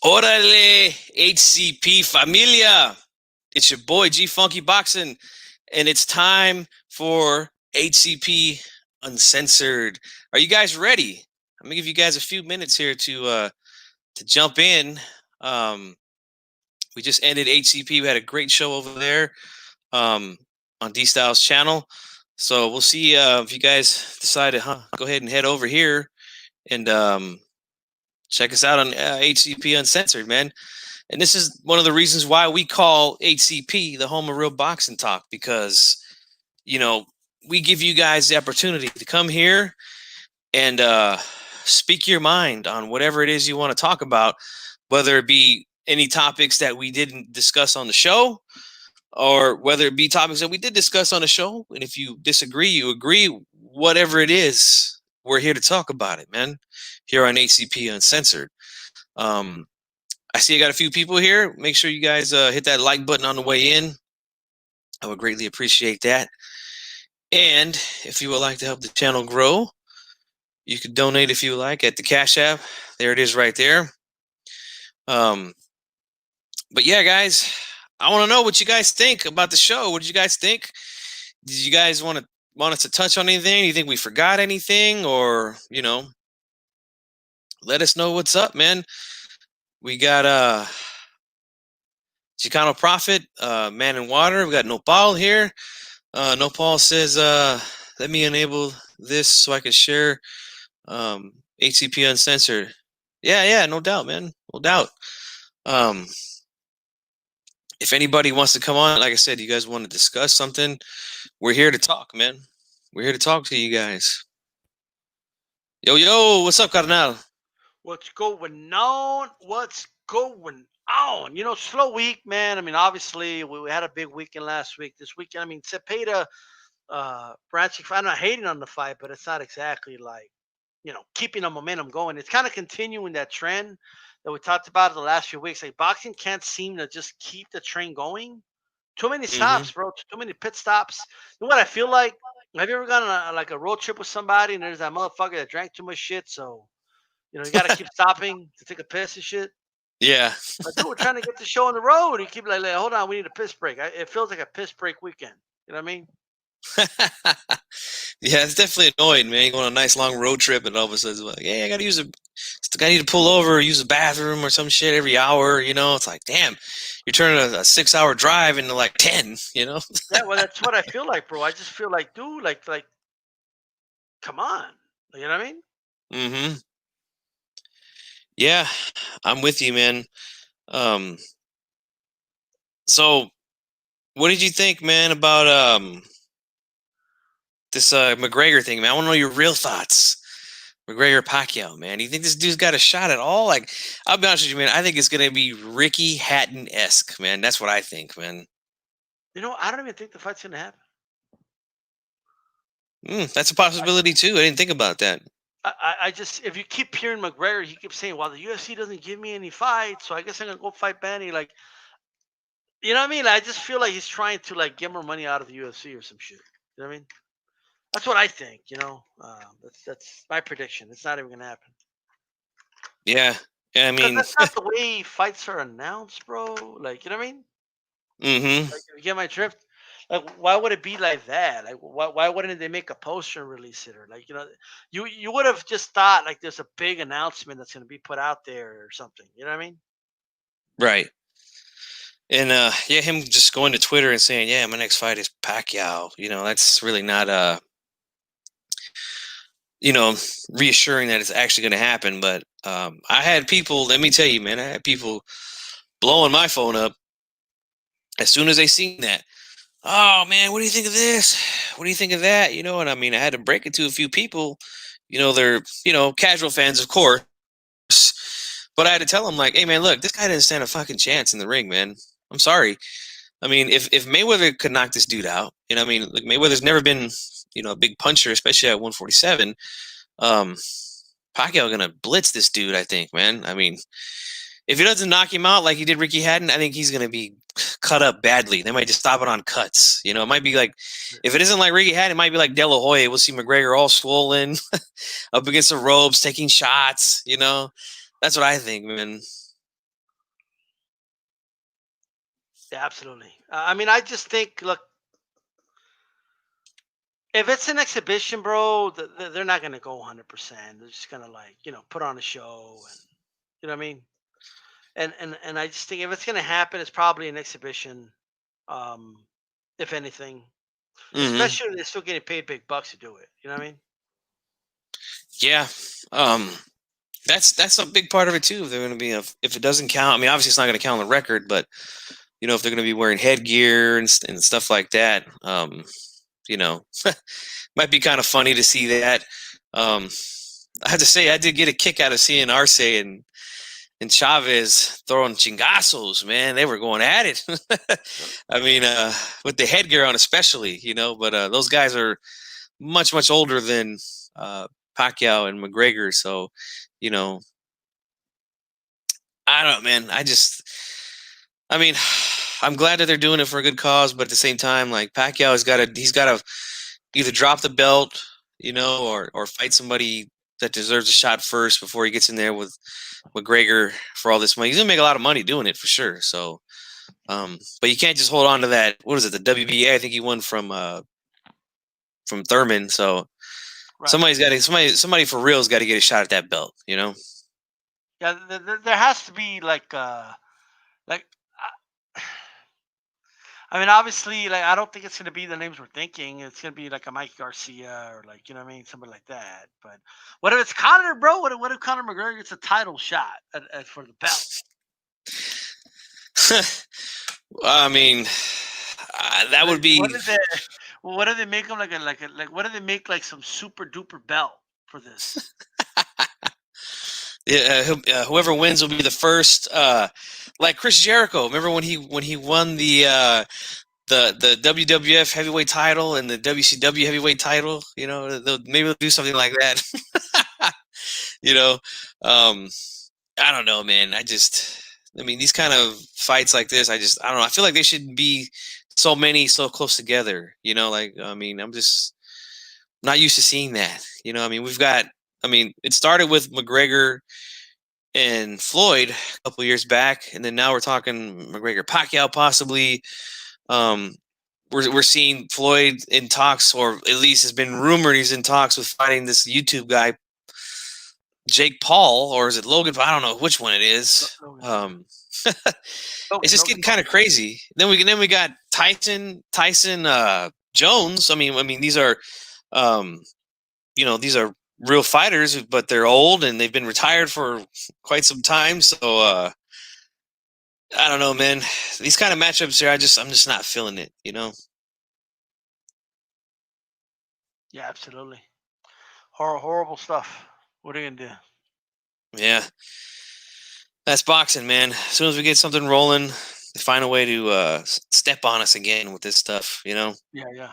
Orale, HCP familia. It's your boy gfunkyboxing, and it's time for HCP Uncensored. Are you guys ready? I'm gonna give you guys a few minutes here to jump in. Um, we just ended HCP. We had a great show over there um, on D Styles channel. So we'll see if you guys decide to go ahead and head over here and check us out on HCP Uncensored, man. And this is one of the reasons why we call HCP the home of real boxing talk, because, you know, we give you guys the opportunity to come here and speak your mind on whatever it is you want to talk about, whether it be any topics that we didn't discuss on the show, or whether it be topics that we did discuss on the show. And if you disagree, you agree, whatever it is, we're here to talk about it, man, here on HCP Uncensored. I see I got a few people here. Make sure you guys hit that like button on the way in. I would greatly appreciate that. And if you would like to help the channel grow, you could donate if you like at the Cash App. There it is right there. But yeah, guys, I want to know what you guys think about the show. What did you guys think? Did you guys want us to touch on anything? Do you think we forgot anything? Or, let us know what's up, man. We got Chicano Prophet, Man in Water. We got Nopal here. Nopal says, let me enable this so I can share HCP Uncensored. Yeah, no doubt, man. No doubt. If anybody wants to come on, like I said, you guys want to discuss something, we're here to talk, man. We're here to talk to you guys. Yo, what's up, Carnal? What's going on? What's going on? Slow week, man. I mean, obviously, we had a big weekend last week. This weekend, I mean, Cepeda, branching. I'm not hating on the fight, but it's not exactly like, keeping the momentum going. It's kind of continuing that trend that we talked about in the last few weeks. Like, boxing can't seem to just keep the train going. Too many stops, bro. Too many pit stops. You know what I feel like? Have you ever gone on a road trip with somebody and there's that motherfucker that drank too much shit? So you got to keep stopping to take a piss and shit. Yeah. But dude, we're trying to get the show on the road. You keep like, hold on, we need a piss break. It feels like a piss break weekend. You know what I mean? Yeah, it's definitely annoying, man. You go on a nice long road trip and all of a sudden, like, hey, I need to pull over or use a bathroom or some shit every hour. It's like, damn, you're turning a 6-hour drive into like 10. Yeah, well, that's what I feel like, bro. I just feel like, dude, like, come on. You know what I mean? Mm-hmm. Yeah, I'm with you, man. So what did you think, man, about this McGregor thing, man? I want to know your real thoughts. McGregor Pacquiao, man. Do you think this dude's got a shot at all? Like, I'll be honest with you, man. I think it's gonna be Ricky Hatton-esque, man. That's what I think, man. I don't even think the fight's gonna happen. That's a possibility too. I didn't think about that. I just, if you keep hearing McGregor, he keeps saying, "Well, the UFC doesn't give me any fights, so I guess I'm gonna go fight Benny." Like, you know what I mean? I just feel like he's trying to like get more money out of the UFC or some shit. You know what I mean? That's what I think. That's my prediction. It's not even gonna happen. Yeah, I Because mean, that's not the way fights are announced, bro. Like, you know what I mean? mm-hmm. Like, if you get my drift. Like, why would it be like that? Like, why wouldn't they make a poster and release it? Or like, you would have just thought like there's a big announcement that's gonna be put out there or something. You know what I mean? Right. And yeah, him just going to Twitter and saying, "Yeah, my next fight is Pacquiao." That's really not reassuring that it's actually going to happen. But I had people. Let me tell you, man, I had people blowing my phone up as soon as they seen that. Oh man, what do you think of this? What do you think of that? And I mean, I had to break it to a few people. They're casual fans, of course. But I had to tell them, like, hey man, look, this guy didn't stand a fucking chance in the ring, man. I'm sorry. I mean, if Mayweather could knock this dude out, I mean, like, Mayweather's never been, a big puncher, especially at 147. Pacquiao gonna blitz this dude, I think, man. I mean, if he doesn't knock him out like he did Ricky Hatton, I think he's gonna be cut up badly. They might just stop it on cuts. It might be like, if it isn't like Ricky Hatton, it might be like De La Hoya. We'll see McGregor all swollen up against the ropes, taking shots. That's what I think, man. Yeah, absolutely. I mean, I just think, look, if it's an exhibition, bro, they're not gonna go 100%. They're just gonna like put on a show, and you know what I mean. And I just think if it's gonna happen, it's probably an exhibition. Um, if anything, Hmm. especially if they're still getting paid big bucks to do it. You know what I mean? Yeah. Um, that's a big part of it too. If they're going to be if it doesn't count, I mean, obviously it's not going to count on the record, but if they're going to be wearing headgear and stuff like that, you know, might be kind of funny to see that. Um, I have to say, I did get a kick out of seeing Arce and Chavez throwing chingazos. Man, they were going at it. I mean, with the headgear on, especially, but those guys are much older than uh, Pacquiao and McGregor. So, you know, I don't know, man. I mean, I'm glad that they're doing it for a good cause, but at the same time, like Pacquiao he's got to either drop the belt, or fight somebody that deserves a shot first before he gets in there with McGregor for all this money. He's gonna make a lot of money doing it for sure. So, but you can't just hold on to that. What is it? The WBA? I think he won from Thurman. So Right. somebody for real's got to get a shot at that belt. You know. Yeah. There has to be like. I mean, obviously, like I don't think it's gonna be the names we're thinking. It's gonna be like a Mike Garcia or like what I mean, somebody like that. But what if it's Conor, bro? What if Conor McGregor gets a title shot for the belt? I mean, that would Like, what be. if they what if they make him like what if they make like some super duper belt for this? Yeah, whoever wins will be the first. Like Chris Jericho. Remember when he won the WWF heavyweight title and the WCW heavyweight title? Maybe they'll do something like that. you know, um, I don't know, man. I mean, these kind of fights like this, I don't know. I feel like they should be so many so close together. Like I mean, I'm just not used to seeing that. I mean, it started with McGregor and Floyd a couple years back, and then now we're talking McGregor Pacquiao possibly. Um, we're seeing Floyd in talks, or at least has been rumored he's in talks with fighting this YouTube guy Jake Paul, or is it Logan? I don't know which one it is. Logan, yeah. It's just Logan getting Paul. kind of crazy. Then we got Tyson Jones. I mean um, these are real fighters, but they're old and they've been retired for quite some time. So I don't know, man. These kind of matchups here, I'm just not feeling it. Yeah, absolutely. Horrible stuff. What are you gonna do? Yeah, that's boxing, man. As soon as we get something rolling, they find a way to step on us again with this stuff. Yeah, yeah.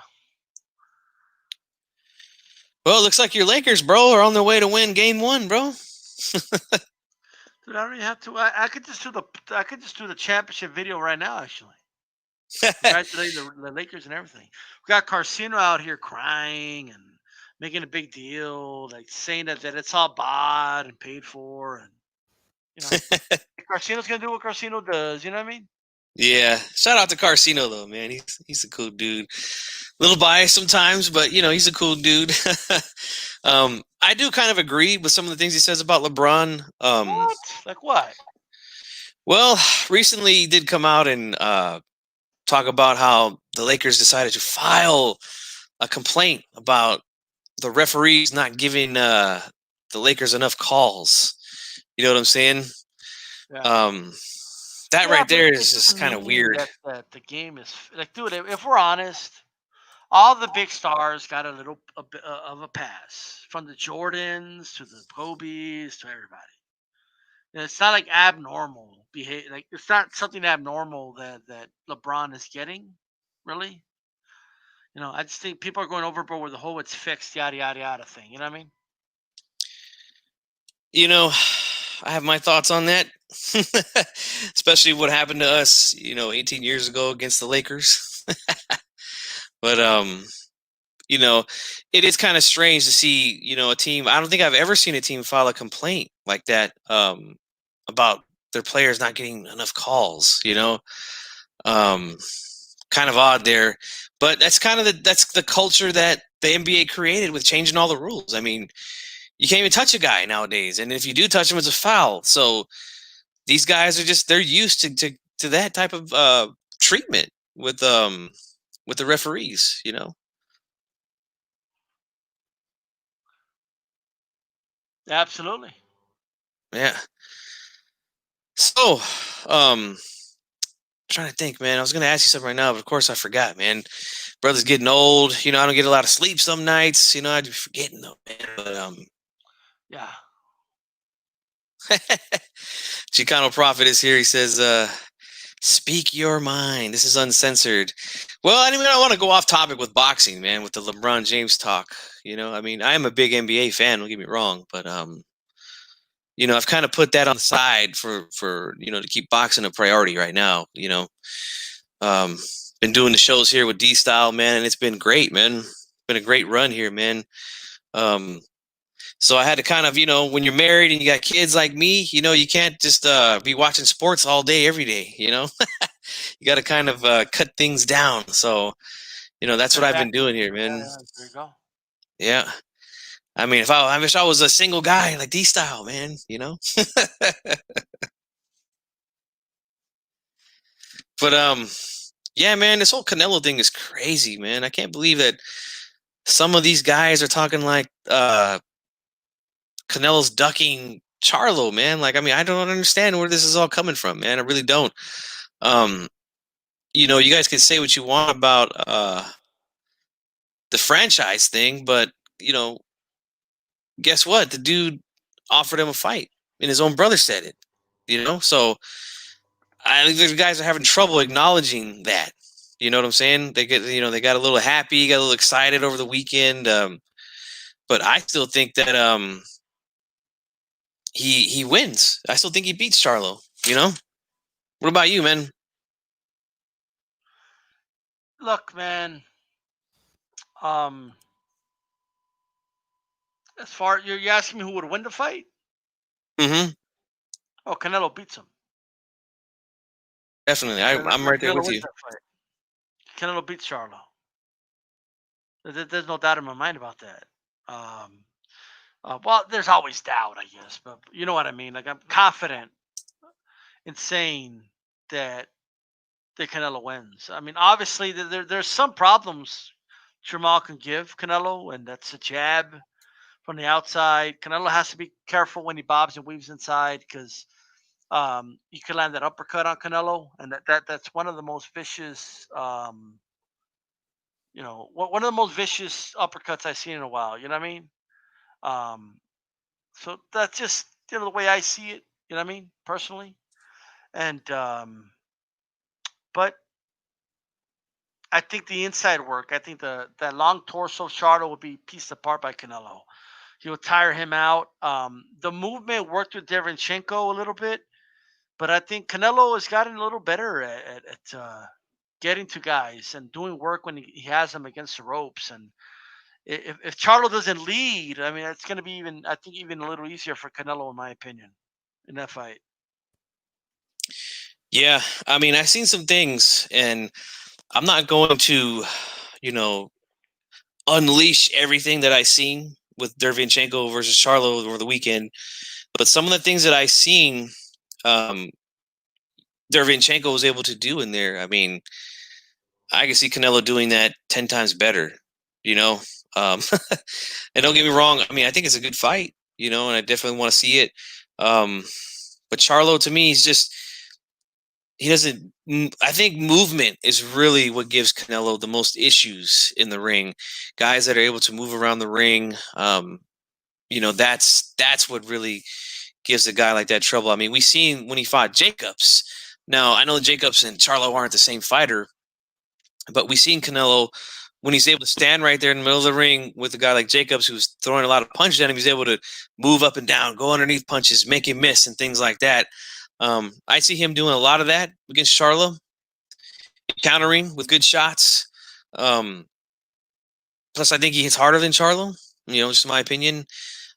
Well, it looks like your Lakers, bro, are on their way to win Game 1, bro. Dude, I don't even have to. I could just do the championship video right now. Actually, congratulating the Lakers and everything. We got Carcino out here crying and making a big deal, like saying that it's all bought and paid for, and you know, Carcino's gonna do what Carcino does. You know what I mean? Yeah, shout out to Carcino though, man. He's a cool dude. A little biased sometimes, but he's a cool dude. I do kind of agree with some of the things he says about LeBron. What? Like what? Well, recently he did come out and talk about how the Lakers decided to file a complaint about the referees not giving the Lakers enough calls. You know what I'm saying? Yeah. Um, that Yeah, right but there it is just doesn't kind of mean weird. that the game is like, dude. If we're honest, all the big stars got a bit of a pass, from the Jordans to the Kobe's to everybody. It's not like abnormal behavior. Like it's not something abnormal that LeBron is getting, really. I just think people are going overboard with the whole "it's fixed" yada yada yada thing. You know what I mean? You know, I have my thoughts on that, especially what happened to us, 18 years ago against the Lakers. But you know, it is kind of strange to see, a team. I don't think I've ever seen a team file a complaint like that about their players not getting enough calls. Kind of odd there, but that's kind of that's the culture that the NBA created with changing all the rules. I mean, you can't even touch a guy nowadays, and if you do touch him, it's a foul. So these guys are just they're used to that type of treatment with the referees. You know, Absolutely. yeah. So, trying to think, man. I was gonna ask you something right now, but of course I forgot, man. Brother's getting old. You know, I don't get a lot of sleep some nights. You know, I'd be forgetting though, man. But Yeah. Chicano Prophet is here. He says, speak your mind. This is uncensored. Well, I don't want to go off topic with boxing, man, with the LeBron James talk. You know, I mean, I am a big NBA fan, don't get me wrong, but you know, I've kind of put that on the side for, you know, to keep boxing a priority right now, you know. Um been doing the shows here with D Style, man, and it's been great, man. Been a great run here, man. Um So I had to kind of, you know, when you're married and you got kids like me, you know, you can't just be watching sports all day, every day, you know. You got to kind of cut things down. So, you know, that's what Cut I've back. been doing here, Yeah, man. yeah, there you go. Yeah. I mean, I wish I was a single guy like D Style, man, you know. But yeah, man, this whole Canelo thing is crazy, man. I can't believe that some of these guys are talking like Canelo's ducking Charlo, man. Like, I mean, I don't understand where this is all coming from, man. I really don't. Um, you know, you guys can say what you want about the franchise thing, but you know, guess what? The dude offered him a fight, and his own brother said it. You know, so I think the guys are having trouble acknowledging that. You know what I'm saying? They get, you know, they got a little happy, got a little excited over the weekend, but I still think that he wins. I still think he beats Charlo. You know, what about you, man? Look, man. Um, as far you're asking me who would win the fight? Mm-hmm. Oh, Canelo beats him. Definitely, I'm right there Canelo with wins you. that fight. Canelo beats Charlo. There's no doubt in my mind about that. Um, well, there's always doubt, I guess, but you know what I mean. Like I'm confident in saying that Canelo wins. I mean, obviously there's some problems Jamal can give Canelo, and that's a jab from the outside. Canelo has to be careful when he bobs and weaves inside because you could land that uppercut on Canelo, and that's one of the most vicious. One of the most vicious uppercuts I've seen in a while. You know what I mean? Um, so that's just the way I see it. You know what I mean, personally. And but I think the inside work. I think that long torso Charlo will be pieced apart by Canelo. He will tire him out. The movement worked with Derenchenko a little bit, but I think Canelo has gotten a little better at getting to guys and doing work when he has them against the ropes. And if Charlo doesn't lead, I mean, it's going to be even a little easier for Canelo, in my opinion, in that fight. Yeah, I mean, I've seen some things, and I'm not going to, you know, unleash everything that I seen with Dervinchenko versus Charlo over the weekend. But some of the things that I seen, um, Dervinchenko was able to do in there. I mean, I can see Canelo doing that 10 times better. You know, um, and don't get me wrong. I mean, I think it's a good fight. You know, and I definitely want to see it. Um, but Charlo, to me, he's just he doesn't. I think movement is really what gives Canelo the most issues in the ring. Guys that are able to move around the ring. You know, that's what really gives a guy like that trouble. I mean, we seen when he fought Jacobs. Now I know Jacobs and Charlo aren't the same fighter, but we seen Canelo when he's able to stand right there in the middle of the ring with a guy like Jacobs who's throwing a lot of punches at him. He's able to move up and down, go underneath punches, make him miss, and things like that. I see him doing a lot of that against Charlo, countering with good shots. Um, Plus, I think he hits harder than Charlo. You know, just my opinion.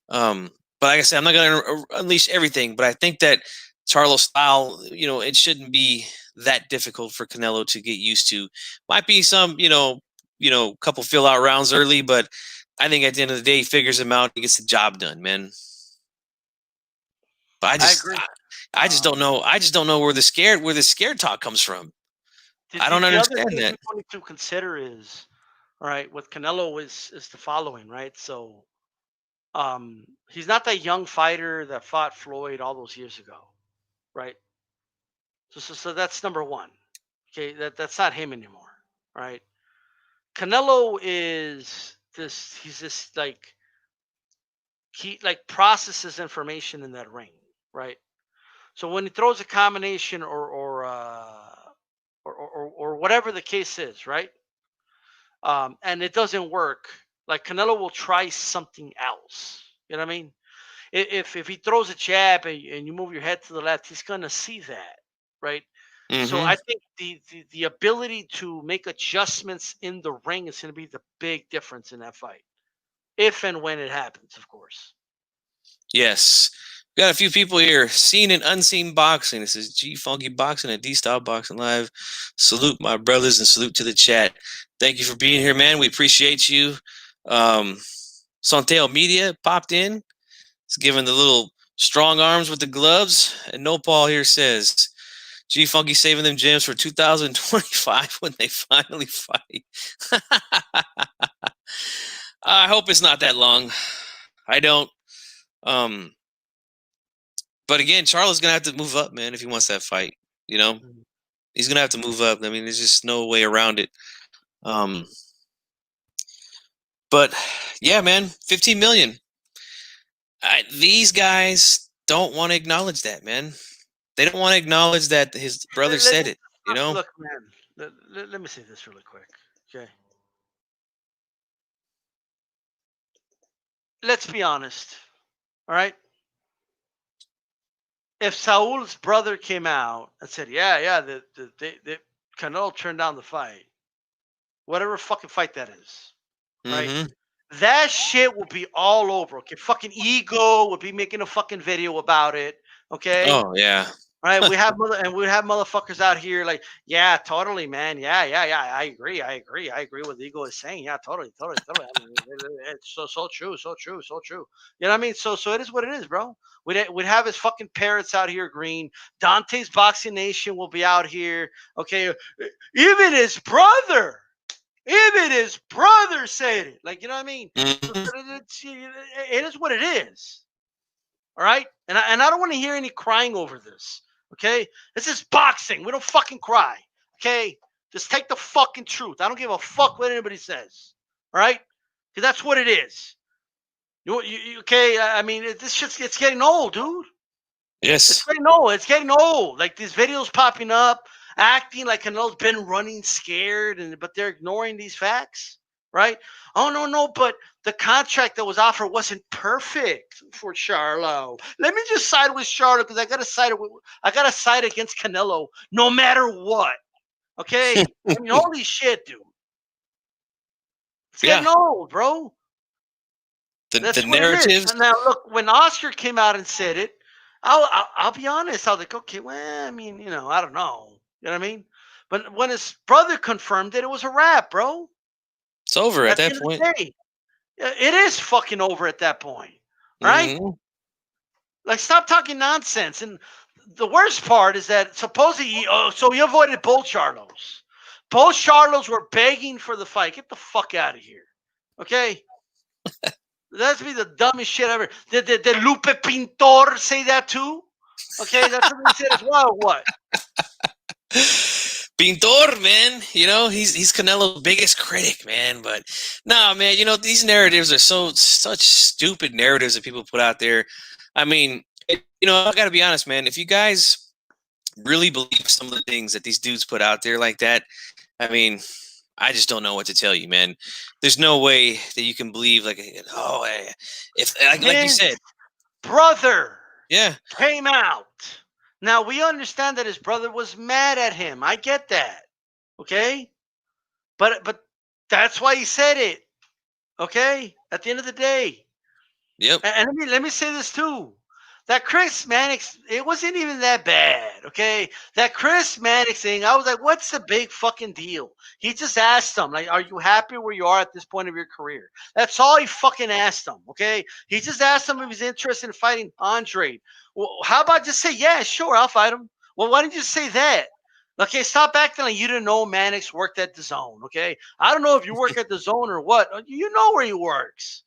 But like I said, I'm not going to unleash everything, but I think that Charlo style, it shouldn't be that difficult for Canelo to get used to. Might be some, couple fill out rounds early, but I think at the end of the day, he figures him out. He gets the job done, man. But I agree. I just don't Um, know. I just don't know where the scared talk comes from. I don't the other understand thing that. people need to consider is, all right, with Canelo is the following, right? So, he's not that young fighter that fought Floyd all those years ago, right? So that's number one. Okay, that's not him anymore, right? Canelo is this. He's just like he like processes information in that ring, right? So when he throws a combination or whatever the case is, right? And it doesn't work, like Canelo will try something else. You know what I mean? If he throws a jab and you move your head to the left, he's gonna see that, right? So Hmm. I think the ability to make adjustments in the ring is gonna be the big difference in that fight, if and when it happens, of course. Yes. Got a few people here. Seen and unseen boxing. This is G Funky Boxing and D Style Boxing Live. Salute my brothers and salute to the chat. Thank you for being here, man. We appreciate you. Um, Santel Media popped in. It's giving the little strong arms with the gloves. And No Paul here says, G Funky saving them gems for 2025 when they finally fight. I hope it's not that long. I don't. Um, but again, Charlo's gonna have to move up, man, if he wants that fight. You know, Mhm. he's gonna have to move up. I mean, there's just no way around it. Um, but yeah, man, 15 million. These guys don't want to acknowledge that, man. They don't want to acknowledge that his brother said it. You know. Look, man. Let me say this really quick. Okay, let's be honest. All right. If Saul's brother came out and said, "Yeah, yeah, the Canelo turned down the fight, whatever fucking fight that is," right? Mm-hmm. That shit will be all over. Okay, fucking ego would be making a fucking video about it. Okay, Oh yeah. right? We have motherfuckers out here like, yeah, totally, man. Yeah. I agree with Ego is saying. Yeah, totally. I mean, it's so true, so true, so true. You know what I mean? So it is what it is, bro. We'd have his fucking parrots out here green. Dante's Boxing Nation will be out here. Okay, even his brother. Even his brother said it. Like, you know what I mean? Mm-hmm. It is what it is. All right, and I don't want to hear any crying over this. Okay, this is boxing. We don't fucking cry. Okay, just take the fucking truth. I don't give a fuck what anybody says. All right, because that's what it is. Okay? I mean, this shit's it's getting old, dude. It's Yes. getting old. It's getting old. Like these videos popping up, acting like Canelo's been running scared, but they're ignoring these facts, right? Oh no, but the contract that was offered wasn't perfect for Charlo. Let me just side with Charlo because I gotta side against Canelo no matter what. Okay, I mean, holy shit, dude, it's Yeah. getting old, bro. The That's what it is. narratives. And now, look, when Oscar came out and said it, I'll be honest. I was like, okay, well, I mean, I don't know. You know what I mean? But when his brother confirmed it, it was a wrap, bro. It's over at At the that end of point. the day, it is fucking over at that point. All right? Mm-hmm. Like, stop talking nonsense. And the worst part is that supposedly, so he avoided both Charlos. Both Charlos were begging for the fight. Get the fuck out of here. Okay? That's be the dumbest shit ever. Did Lupe Pintor say that too? Okay, that's what they said as well. What? Pintor, man, he's Canelo's biggest critic, man. But nah, man, these narratives are such stupid narratives that people put out there. I mean, I got to be honest, man. If you guys really believe some of the things that these dudes put out there like that, I mean, I just don't know what to tell you, man. There's no way that you can believe if like you His said, brother yeah, came out. Now we understand that his brother was mad at him. I get that. Okay? But that's why he said it. Okay? At the end of the day. yep, And let me say this too. that Chris Mannix, it wasn't even that bad, okay? That Chris Mannix thing, I was like, what's the big fucking deal? He just asked him, like, are you happy where you are at this point of your career? That's all he fucking asked him, okay? He just asked him if he's interested in fighting Andre. Well, how about just say, yeah, sure, I'll fight him. Well, why didn't you say that? Okay, stop acting like you didn't know Mannix worked at the zone, okay? I don't know if you work at the zone or what. You know where he works.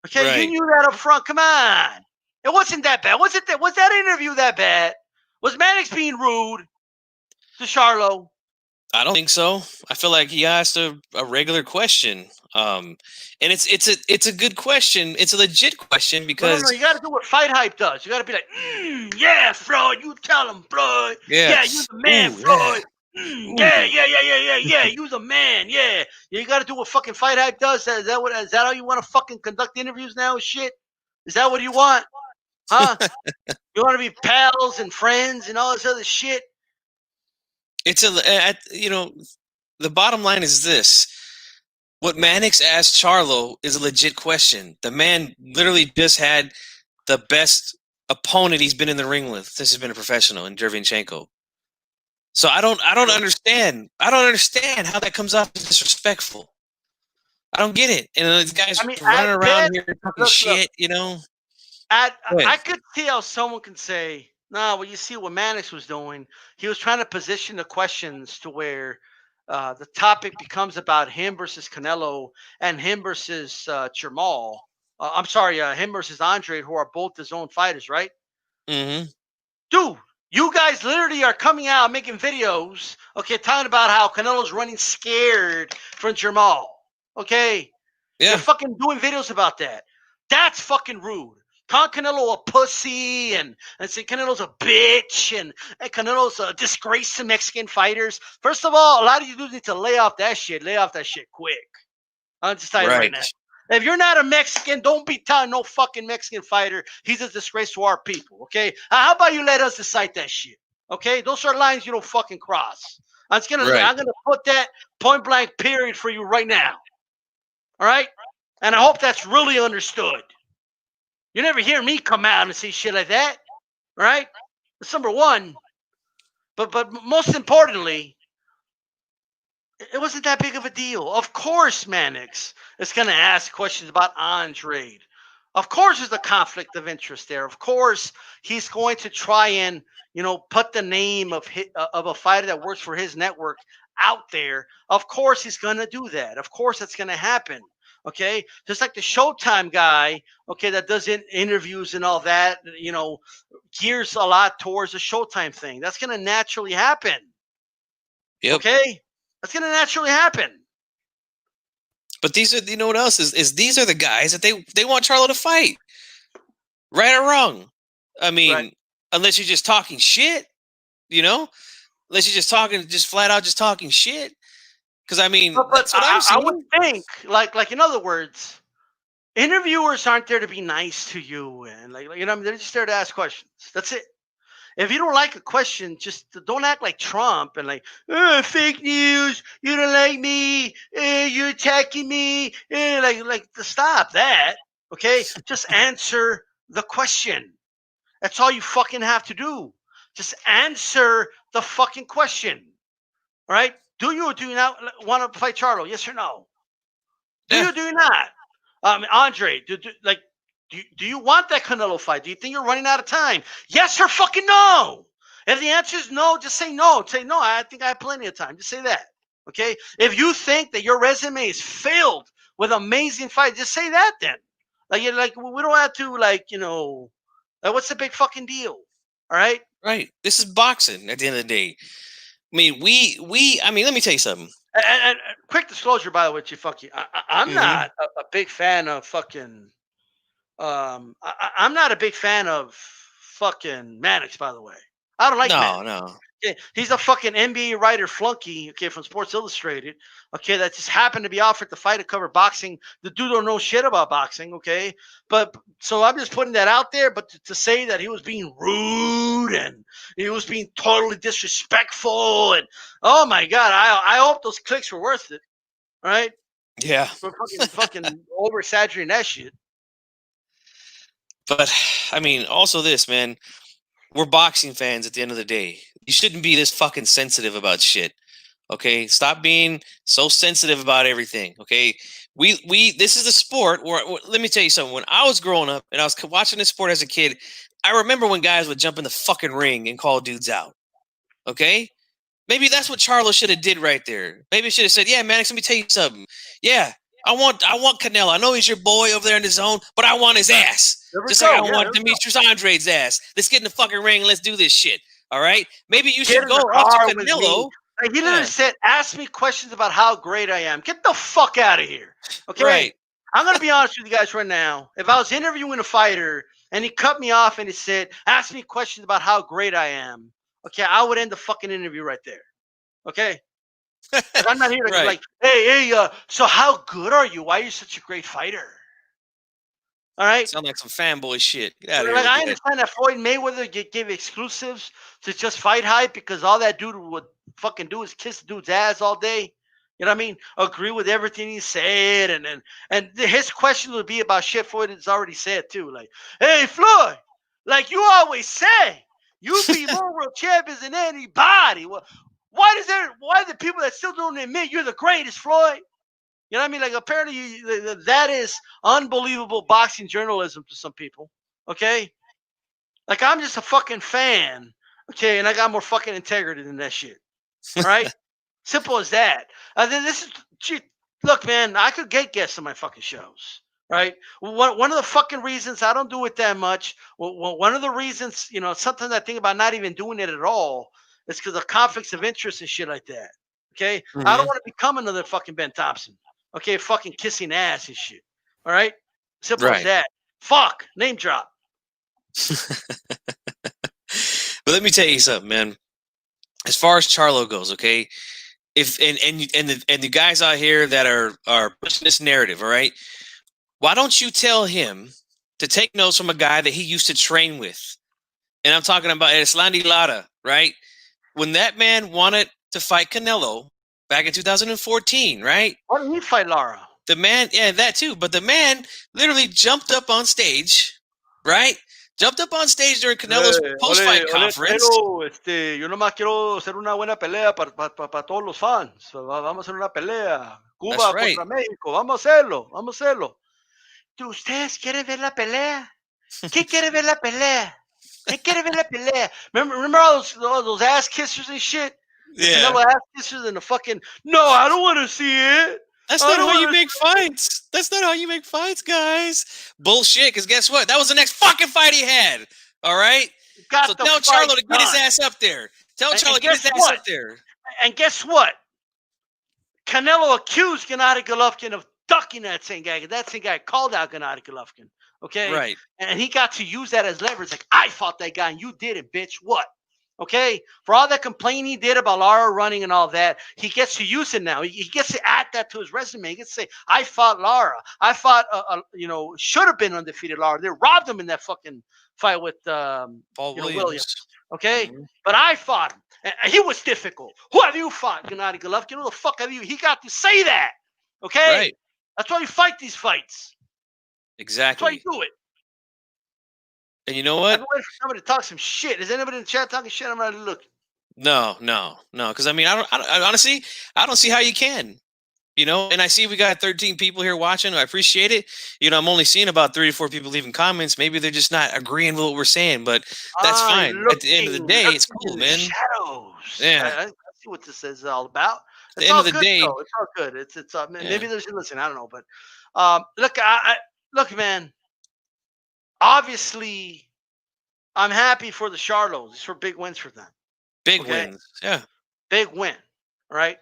Okay, you Right. knew that up front. Come on. It wasn't that bad. Was that interview that bad? Was Mannix being rude to Charlo? I don't think so. I feel like he asked a regular question. And it's a good question. It's a legit question No. because You got to do what Fight Hype does. You got to be like, yeah, Floyd. You tell him, Floyd. yeah. Yeah, you the man, Ooh, yeah. Floyd. Ooh. Yeah. You the man. Yeah. You got to do what fucking Fight Hype does. Is that how you want to fucking conduct interviews now? Shit. Is that what you want? Huh? You want to be pals and friends and all this other shit? The bottom line is this. What Mannix asked Charlo is a legit question. The man literally just had the best opponent he's been in the ring with since he's been a professional in Dervinchenko. So I don't understand. I don't understand how that comes off as disrespectful. I don't get it. And these guys I mean, running at around best, here talking look. shit, you know. Go I ahead. could see how someone can say, "No, well, you see what Mannix was doing. He was trying to position the questions to where the topic becomes about him versus Canelo and him versus Jamal. I'm sorry, him versus Andre, who are both his own fighters, right? Mm-hmm. Dude, you guys literally are coming out making videos, okay, talking about how Canelo's running scared from Jamal. Okay, you're Yeah. fucking doing videos about that. That's fucking rude. Call Canelo a pussy and say Canelo's a bitch and Canelo's a disgrace to Mexican fighters. First of all, a lot of you dudes need to lay off that shit. Lay off that shit quick. I'll just tell you right Right. now. If you're not a Mexican, don't be telling no fucking Mexican fighter he's a disgrace to our people, okay? How about you let us decide that shit, okay? Those are lines you don't fucking cross. I'm Right. gonna put that point blank period for you right now, all right? And I hope that's really understood. You never hear me come out and say shit like that, all right? That's number one. But most importantly, it wasn't that big of a deal. Of course, Mannix is going to ask questions about Andre. Of course, there's a conflict of interest there. Of course, he's going to try and put the name of a fighter that works for his network out there. Of course, he's going to do that. Of course, that's going to happen. Okay, just like the Showtime guy, okay, that does interviews and all that, gears a lot towards the Showtime thing. That's going to naturally happen. Yep. Okay, that's going to naturally happen. But these are, you know what else is these are the guys that they want Charlo to fight. Right or wrong. I mean, Right. unless you're just talking shit, you know? Unless you're just talking, just flat out just talking shit. Because I mean, But that's what I'm I would seeing. think, like in other words, interviewers aren't there to be nice to you and I mean, they're just there to ask questions. That's it. If you don't like a question, just don't act like Trump and like, fake news. You don't like me. You're attacking me. Stop that. Okay, just answer the question. That's all you fucking have to do. Just answer the fucking question. All right? Do you or do you not want to fight Charlo? Yes or no? Do Yeah. you or do you not? Andre, do you want that Canelo fight? Do you think you're running out of time? Yes or fucking no? If the answer is no, just say no. Say no, I think I have plenty of time. Just say that. Okay? If you think that your resume is filled with amazing fights, just say that then. We don't have to what's the big fucking deal? All right? Right. This is boxing at the end of the day. I mean, I mean, let me tell you something. And quick disclosure, by the way, I'm Mm-hmm. not a big fan of fucking. I'm not a big fan of fucking Mannix, by the way. I don't like Mannix. No, no. Okay, he's a fucking NBA writer flunky, okay, from Sports Illustrated, okay, that just happened to be offered to fight to cover boxing. The dude don't know shit about boxing, okay, but so I'm just putting that out there. But to say that he was being rude and he was being totally disrespectful, and oh my god, I hope those clicks were worth it, all right? Yeah. For fucking over exaggerating that shit. But I mean, also this, man. We're boxing fans at the end of the day. You shouldn't be this fucking sensitive about shit. Okay, stop being so sensitive about everything. Okay, we this is a sport where let me tell you something. When I was growing up and I was watching this sport as a kid, I remember when guys would jump in the fucking ring and call dudes out. Okay, maybe that's what Charlo should have did right there. Maybe should have said, "Yeah, man, let me tell you something. Yeah, I want Canelo. I know he's your boy over there in the zone, but I want his ass, There we just like go. I Yeah, want there we go. Demetrius Andre's ass. Let's get in the fucking ring and let's do this shit. All right? Maybe you Get should in go the after car with me. Canelo. Like, he literally Yeah, said, "Ask me questions about how great I am." Get the fuck out of here. Okay. right. I'm gonna be honest with you guys right now. If I was interviewing a fighter and he cut me off and he said, "Ask me questions about how great I am," okay, I would end the fucking interview right there. Okay. Because I'm not here to go Right. like, hey, so how good are you? Why are you such a great fighter? All right. Sound like some fanboy shit. Get out of here Like, with I that. understand that Floyd Mayweather gave exclusives to just fight hype because all that dude would fucking do is kiss the dude's ass all day. You know what I mean? Agree with everything he said, and his question would be about shit Floyd has already said too. Like, hey Floyd, like you always say, you be more world champions than anybody. Well, why the people that still don't admit you're the greatest, Floyd? You know what I mean? Like, apparently that is unbelievable boxing journalism to some people. Okay, like, I'm just a fucking fan. Okay, and I got more fucking integrity than that shit. All right, simple as that. Then this is gee, look, man. I could get guests on my fucking shows. Right. One of the fucking reasons I don't do it that much. Well, one of the reasons, sometimes I think about not even doing it at all is because of conflicts of interest and shit like that. Okay, I don't Hmm. want to become another fucking Ben Thompson. Okay, fucking kissing ass and shit. All right, simple as Right. that. Fuck, name drop. But let me tell you something, man. As far as Charlo goes, okay, if and the guys out here that are pushing this narrative, all right, why don't you tell him to take notes from a guy that he used to train with? And I'm talking about Eslandi Lara, right? When that man wanted to fight Canelo back in 2014, right? Why didn't he fight Lara? The man, yeah, that too. But the man literally jumped up on stage, right? Jumped up on stage during Canelo's Ole, post-fight ole, conference. pero yo nomás quiero hacer una buena pelea para todos los fans. Vamos a hacer una pelea. That's Cuba right. contra México. Vamos a hacerlo, vamos a hacerlo. ¿Ustedes quieren ver la pelea? ¿Quién quiere ver la pelea? ¿Quién quiere ver la pelea? Remember all those ass kissers and shit? The Yeah. Canelo ass kissers and the fucking, no, I don't want to see it. That's I not don't how you want make fights. That's not how you make fights, guys. Bullshit, because guess what? That was the next fucking fight he had. All right? to So got the tell fight Charlo to get his done. ass up there. Tell Charlo And to get guess his ass what? up there. And guess what? Canelo accused Gennady Golovkin of ducking that same guy. That same guy called out Gennady Golovkin. Okay. Right. And he got to use that as leverage. Like, I fought that guy and you didn't, bitch. What? Okay. For all that complaining he did about Lara running and all that, he gets to use it now. He gets to add that to his resume. He gets to say, I fought Lara. I fought, should have been undefeated Lara. They robbed him in that fucking fight with, Paul Williams. Williams. Okay. Mhm. But I fought him. And he was difficult. Who have you fought, Gennady Golovkin? Who the fuck have you? He got to say that. Okay? Right. That's why you fight these fights. That's why you Exactly. do it. And you know I've what? been waiting for somebody to talk some shit. Is anybody in the chat talking shit? I'm not looking. No. Because I mean, honestly, I don't see how you can. And I see we got 13 people here watching. I appreciate it. I'm only seeing about 3 to 4 people leaving comments. Maybe they're just not agreeing with what we're saying, but that's fine. At the end of the day, it's Lurking cool, in the man. shadows. Yeah. I see what this is all about. At the It's end all of the good day, though. It's all good. It's yeah. maybe there's listen. I don't know, but look, look, man. Obviously, I'm happy for the Charlos. These were big wins for them. Big Okay, wins. Yeah. big win. Right.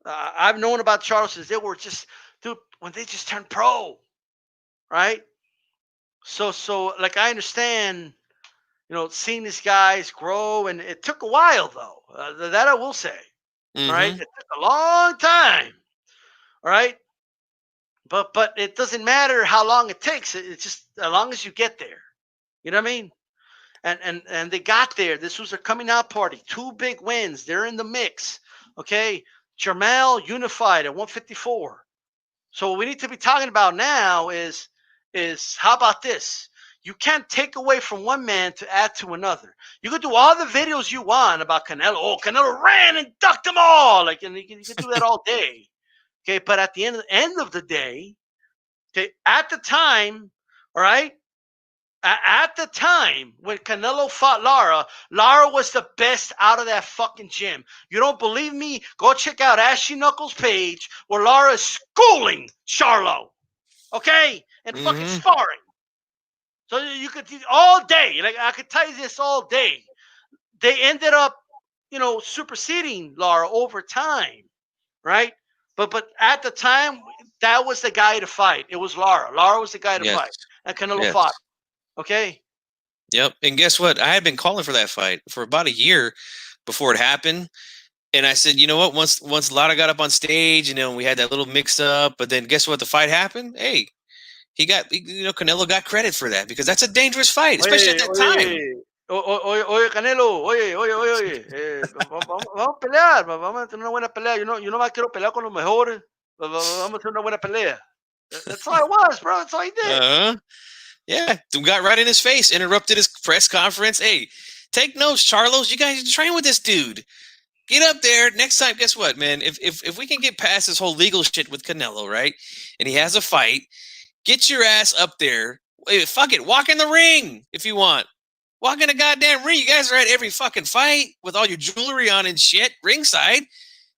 I've known about Charlo since they were just, dude, when they just turned pro. Right. So like, I understand, seeing these guys grow, and it took a while though. That I will say. All right, it Mm-hmm. took a long time. All right, but it doesn't matter how long it takes. It's just as long as you get there. You know what I mean? And they got there. This was their coming out party. 2 big wins. They're in the mix. Okay, Jermell unified at 154. So what we need to be talking about now is how about this? You can't take away from one man to add to another. You could do all the videos you want about Canelo. Oh, Canelo ran and ducked them all. Like, and you can do that all day. Okay, but at the end of the day, okay, at the time, all right, at the time when Canelo fought Lara, Lara was the best out of that fucking gym. You don't believe me? Go check out Ashley Knuckles' page where Lara is schooling Charlo, okay, and fucking sparring. So you could all day. Like I could tell you this all day. They ended up, superseding Lara over time, right? But at the time, that was the guy to fight. It was Lara. Lara was the guy to Yes. fight, and Canelo Yes. fought. Okay. Yep. And guess what? I had been calling for that fight for about a year before it happened. And I said, you know what? Once Lara got up on stage, we had that little mix up, but then guess what? The fight happened. Hey, Canelo got credit for that because that's a dangerous fight, especially at that time. Oye, Canelo, oye, vamos a pelear, vamos a tener una buena pelea. Yo no más quiero pelear con los mejores. Vamos a tener una buena pelea. That's all it was, bro. That's all he did. Yeah, got right in his face, interrupted his press conference. Hey, take notes, Charlos. You guys train with this dude. Get up there next time. Guess what, man? If we can get past this whole legal shit with Canelo, right? And he has a fight, get your ass up there. Hey, fuck it, walk in the ring if you want. Walk in the goddamn ring. You guys are at every fucking fight with all your jewelry on and shit, ringside.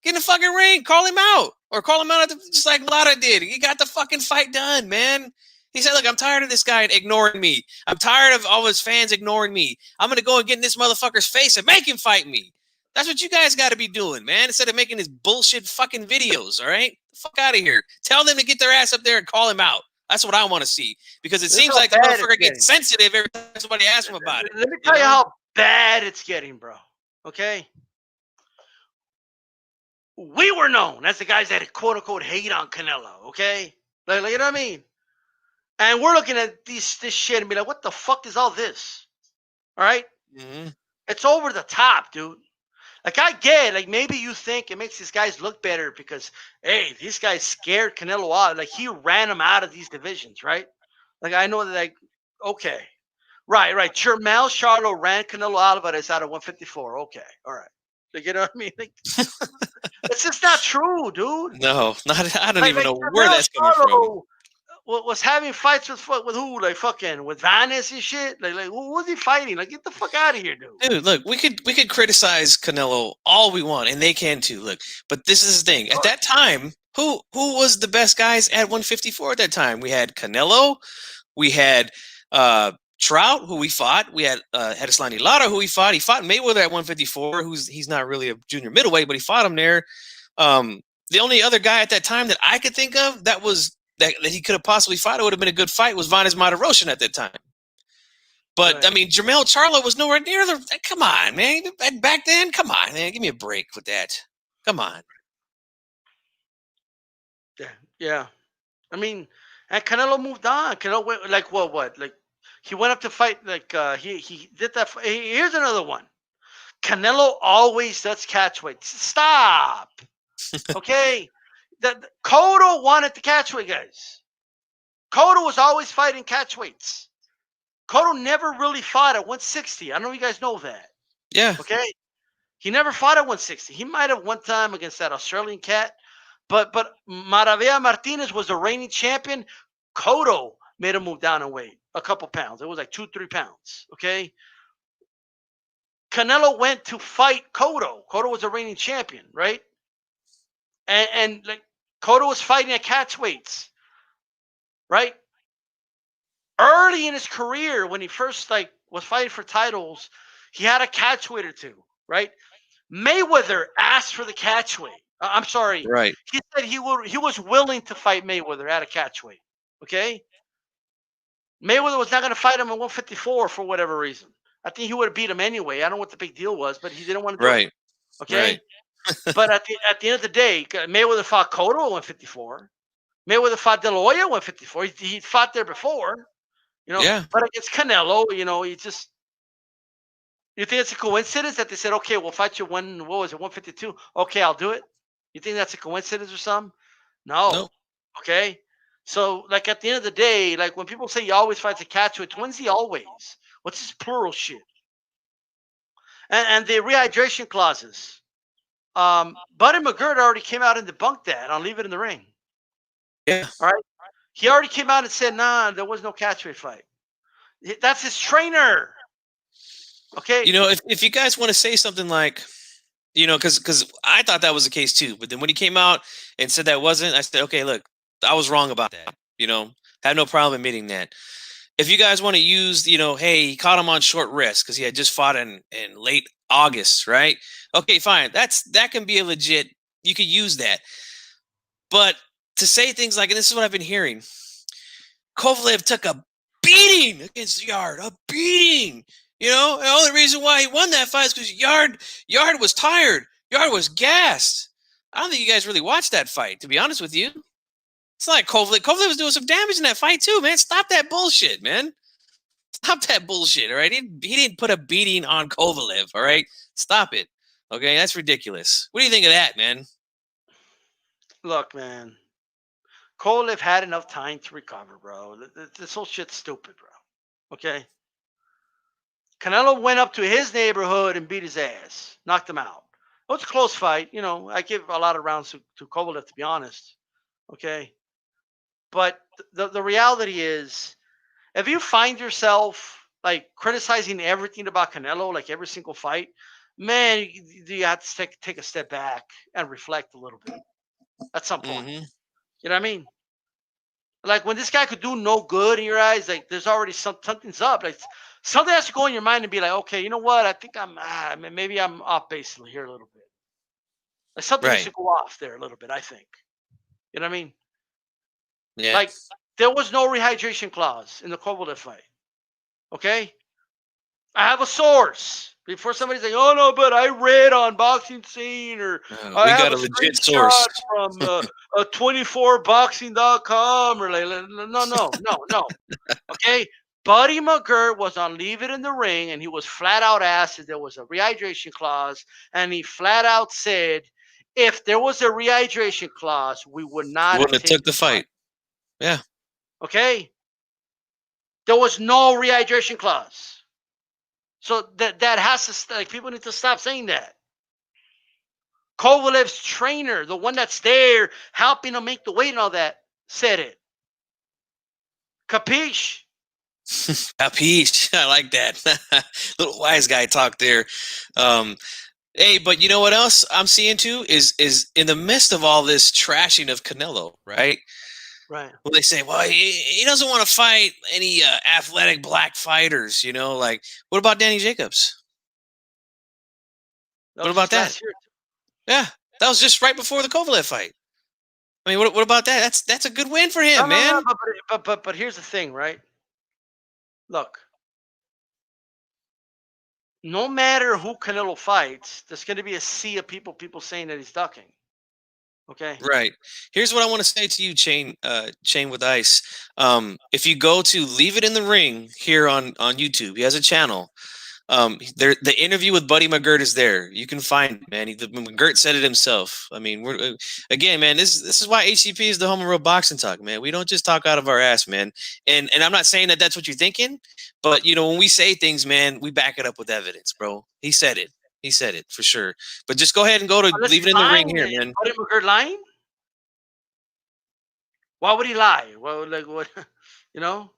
Get in the fucking ring. Call him out. Or call him out just like Lara did. He got the fucking fight done, man. He said, look, I'm tired of this guy ignoring me. I'm tired of all his fans ignoring me. I'm going to go and get in this motherfucker's face and make him fight me. That's what you guys got to be doing, man, instead of making his bullshit fucking videos, all right? The fuck out of here. Tell them to get their ass up there and call him out. That's what I want to see. Because it seems like the motherfucker gets sensitive every time somebody asks him about it. Let me tell you how bad it's getting, bro. Okay? We were known as the guys that quote-unquote hate on Canelo, okay? Like, you know what I mean? And we're looking at this shit and be like, what the fuck is all this? All right? Mm-hmm. It's over the top, dude. Like, I get, like, maybe you think it makes these guys look better because, hey, these guys scared Canelo out. Like, he ran them out of these divisions, right? Like, I know that, like, okay. Right. Jermell Charlo ran Canelo Alvarez out of 154. Okay. All right. Like, you know what I mean? Like, it's just not true, dude. No, I don't even know where that's coming from. Was having fights with who? Like fucking with Vanes and shit. Like who was he fighting? Like get the fuck out of here, dude. Dude, look, we could criticize Canelo all we want, and they can too. Look, but this is the thing. At that time, who was the best guys at 154 at that time? We had Canelo, we had Trout, who we fought. We had Hedislani Lara, who he fought. He fought Mayweather at 154, he's not really a junior middleweight, but he fought him there. The only other guy at that time that I could think of that he could have possibly fought, it would have been a good fight, was Vanes Martirosyan at that time. But, right. I mean, Jermell Charlo was nowhere near come on, man. Back then, come on, man. Give me a break with that. Come on. Yeah. I mean, and Canelo moved on. Canelo went, like, what? Like, he went up to fight, like, he did that. Here's another one. Canelo always does catch weight. Stop. Okay? Cotto wanted the catchweight, guys. Cotto was always fighting catchweights. Cotto never really fought at 160. I know you guys know that. Yeah. Okay? He never fought at 160. He might have one time against that Australian cat, but Maravilla Martinez was the reigning champion. Cotto made him move down in weight a couple pounds. It was like 2-3 pounds. Okay? Canelo went to fight Cotto. Cotto was the reigning champion, right? And like Cotto was fighting at catchweights, right? Early in his career, when he first was fighting for titles, he had a catchweight or two, right? Mayweather asked for the catchweight. I'm sorry, right? He said he was willing to fight Mayweather at a catchweight. Okay, Mayweather was not going to fight him at 154 for whatever reason. I think he would have beat him anyway. I don't know what the big deal was, but he didn't want to do it. Okay. Right. But at the end of the day, Mayweather fought Cotto at 154. Mayweather fought De La Hoya at 154. He fought there before, Yeah. But against Canelo, you think it's a coincidence that they said, okay, we'll fight you 152? Okay, I'll do it. You think that's a coincidence or something? No. Nope. Okay. So, like at the end of the day, like when people say he always fights a catchweight, when's he always? What's his plural shit? And the rehydration clauses. Buddy McGirt already came out and debunked that. I'll leave it in the ring. Yeah. All right. He already came out and said, nah, there was no catchweight fight. That's his trainer. Okay. You know, if you guys want to say something like, you know, because I thought that was the case too, but then when he came out and said that wasn't, I said, okay, look, I was wrong about that. You know, had no problem admitting that. If you guys want to use, you know, hey, he caught him on short rest because he had just fought in late August, right? Okay, fine. That can be a legit. You could use that, but to say things like, and this is what I've been hearing, Kovalev took a beating against Yard, a beating. You know, the only reason why he won that fight is because Yard was tired. Yard was gassed. I don't think you guys really watched that fight, to be honest with you. It's not like Kovalev. Kovalev was doing some damage in that fight too, man. Stop that bullshit, man. Stop that bullshit, all right? He didn't put a beating on Kovalev, all right? Stop it. Okay, that's ridiculous. What do you think of that, man? Look, man. Kovalev had enough time to recover, bro. This whole shit's stupid, bro. Okay? Canelo went up to his neighborhood and beat his ass, knocked him out. It was a close fight. You know, I give a lot of rounds to Kovalev, to be honest. Okay? But the reality is, if you find yourself like criticizing everything about Canelo, like every single fight, man, you have to take a step back and reflect a little bit at some point. Mm-hmm. You know what I mean? Like when this guy could do no good in your eyes, like there's already something's up. Like something has to go in your mind and be like, okay, you know what? I think maybe I'm off base here a little bit. Like something needs Right. to go off there a little bit. I think. You know what I mean? Yeah. Like there was no rehydration clause in the Kovalev fight. Okay, I have a source. Before somebody's like, "Oh no," but I read on Boxing Scene, or I We have got a a legit source. screenshot from 24boxing.com, or like, no. Okay, Buddy McGirt was on Leave It in the Ring, and he was flat out asked if there was a rehydration clause, and he flat out said, if there was a rehydration clause, we would not Wouldn't have have took taken the fight. Yeah. Okay, there was no rehydration clause. So that has to like people need to stop saying that. Kovalev's trainer, the one that's there helping him make the weight and all that, said it. Capiche? Capiche. I like that. Little wise guy talk there. Hey, but you know what else I'm seeing too is in the midst of all this trashing of Canelo, right? Right. Well, they say, well, he doesn't want to fight any athletic black fighters, you know, like, what about Danny Jacobs? What about that? Last year. Yeah, that was just right before the Kovalev fight. I mean, what about that? That's a good win for him, No, man. but here's the thing, right? Look, no matter who Canelo fights, there's going to be a sea of people saying that he's ducking. Okay. Right. Here's what I want to say to you, Chain with Ice. If you go to Leave It in the Ring here on YouTube, he has a channel. The interview with Buddy McGirt is there. You can find it, man. McGirt said it himself. I mean, we're again, man. This is why HCP is the home of real boxing talk, man. We don't just talk out of our ass, man. And I'm not saying that that's what you're thinking, but you know, when we say things, man, we back it up with evidence, bro. He said it. He said it for sure. But just go ahead and go to Unless Leave It he's in the Ring lying, here, is man. Buddy McGirt lying? Why would he lie? Well, like what? You know?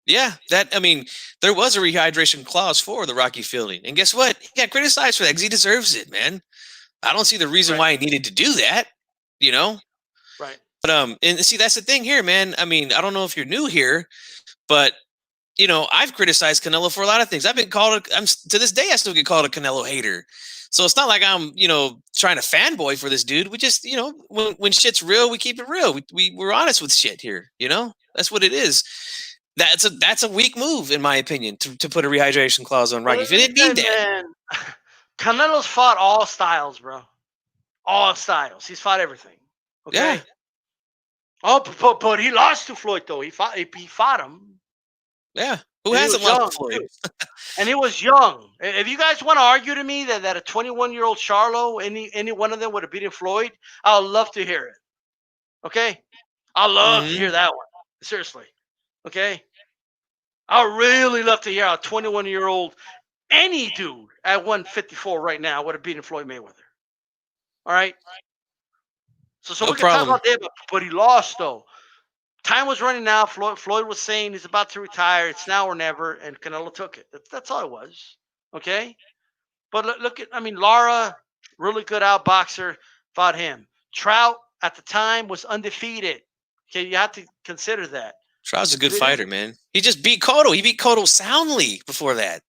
Yeah, I mean, there was a rehydration clause for the Rocky Fielding, and guess what? He got criticized for that because he deserves it, man. I don't see the reason why he needed to do that, you know. Right. But and see, that's the thing here, man. I mean, I don't know if you're new here, but you know, I've criticized Canelo for a lot of things. I've been called. To this day, I still get called a Canelo hater. So it's not like I'm, you know, trying to fanboy for this dude. We just, you know, when shit's real, we keep it real. We're honest with shit here. You know, that's what it is. That's a weak move, in my opinion, to put a rehydration clause on Rocky. If it didn't need that, man, Canelo's fought all styles, bro. All styles. He's fought everything. Okay. Yeah. Oh, but he lost to Floyd though. He fought him. Yeah. Who hasn't lost to Floyd? And he was young. If you guys want to argue to me that a 21-year-old Charlo, any one of them would have beaten Floyd, I'd love to hear it. Okay, I love to Mm-hmm. hear that one. Seriously. Okay, I really love to hear a 21-year-old any dude at 154 right now would have beaten Floyd Mayweather. All right. So No we can talk problem. about that, but he lost though. Time was running out. Floyd was saying he's about to retire. It's now or never, and Canelo took it. That's all it was. Okay. But look at, I mean, Lara, really good outboxer, fought him. Trout at the time was undefeated. Okay, you have to consider that. Trout's a good Undefeated. fighter, man. He just beat Cotto. He beat Cotto soundly before that.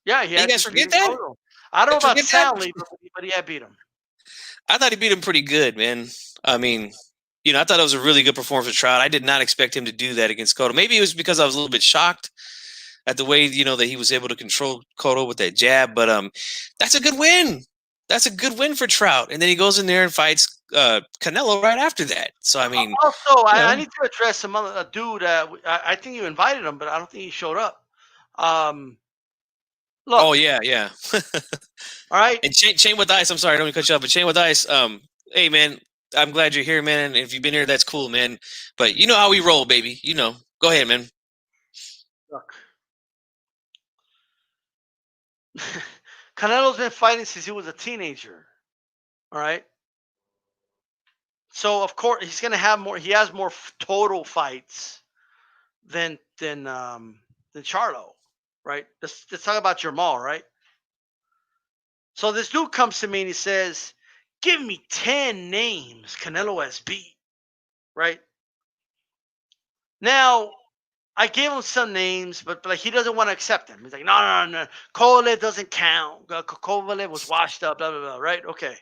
Yeah, he You had guys just forget beaten that? Cotto. I don't know about Forget that? soundly, but he had beat him. I thought he beat him pretty good, man. I mean, I thought it was a really good performance for Trout. I did not expect him to do that against Cotto. Maybe it was because I was a little bit shocked at the way, that he was able to control Cotto with that jab. But that's a good win. That's a good win for Trout. And then he goes in there and fights Canelo right after that. So, I mean, Also, you I know. need to address some other a dude. I think you invited him, but I don't think he showed up. Oh, Look, yeah, yeah. all right. And Chain with Ice, I'm sorry, I don't mean to cut you off, but Chain with Ice, hey, man, I'm glad you're here, man. And if you've been here, that's cool, man. But you know how we roll, baby. Go ahead, man. Look, Canelo's been fighting since he was a teenager. All right. So of course he's gonna have more. He has more total fights than Charlo, right? Let's talk about Jamal, right? So this dude comes to me and he says, "Give me 10 names Canelo has beat." Right now, I gave him some names, but like he doesn't want to accept them. He's like, "No, no, no, no. Kovalev doesn't count. Kovalev was washed up." Blah blah blah. Right? Okay.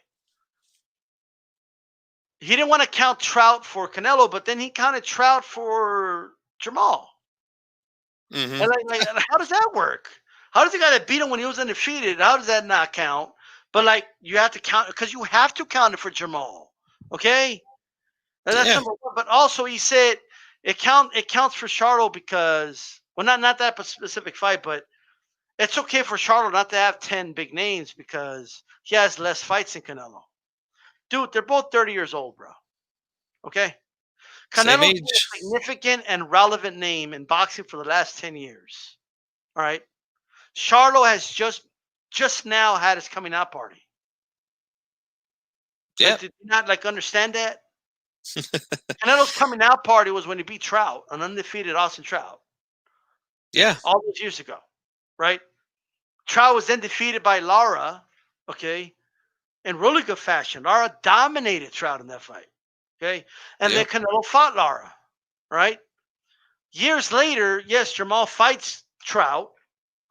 He didn't want to count Trout for Canelo, but then he counted Trout for Jamal. Mm-hmm. And like, how does that work? How does the guy that beat him when he was undefeated? How does that not count? But like, you have to count because you have to count it for Jamal. Okay, and that's Yeah. number one. But also, he said it counts for Charlo because not that specific fight, but it's okay for Charlo not to have 10 big names because he has less fights than Canelo. Dude, they're both 30 years old, bro. Okay. Same Canelo's been age. a significant and relevant name in boxing for the last 10 years. All right. Charlo has just now had his coming out party. Like, Yep. did you not like understand that? Canelo's coming out party was when he beat Trout, an undefeated Austin Trout, Yeah. all those years ago, right? Trout was then defeated by Lara, okay, in really good fashion. Lara dominated Trout in that fight, okay, and then Yep. Canelo fought Lara, right? Years later, yes, Jamal fights Trout,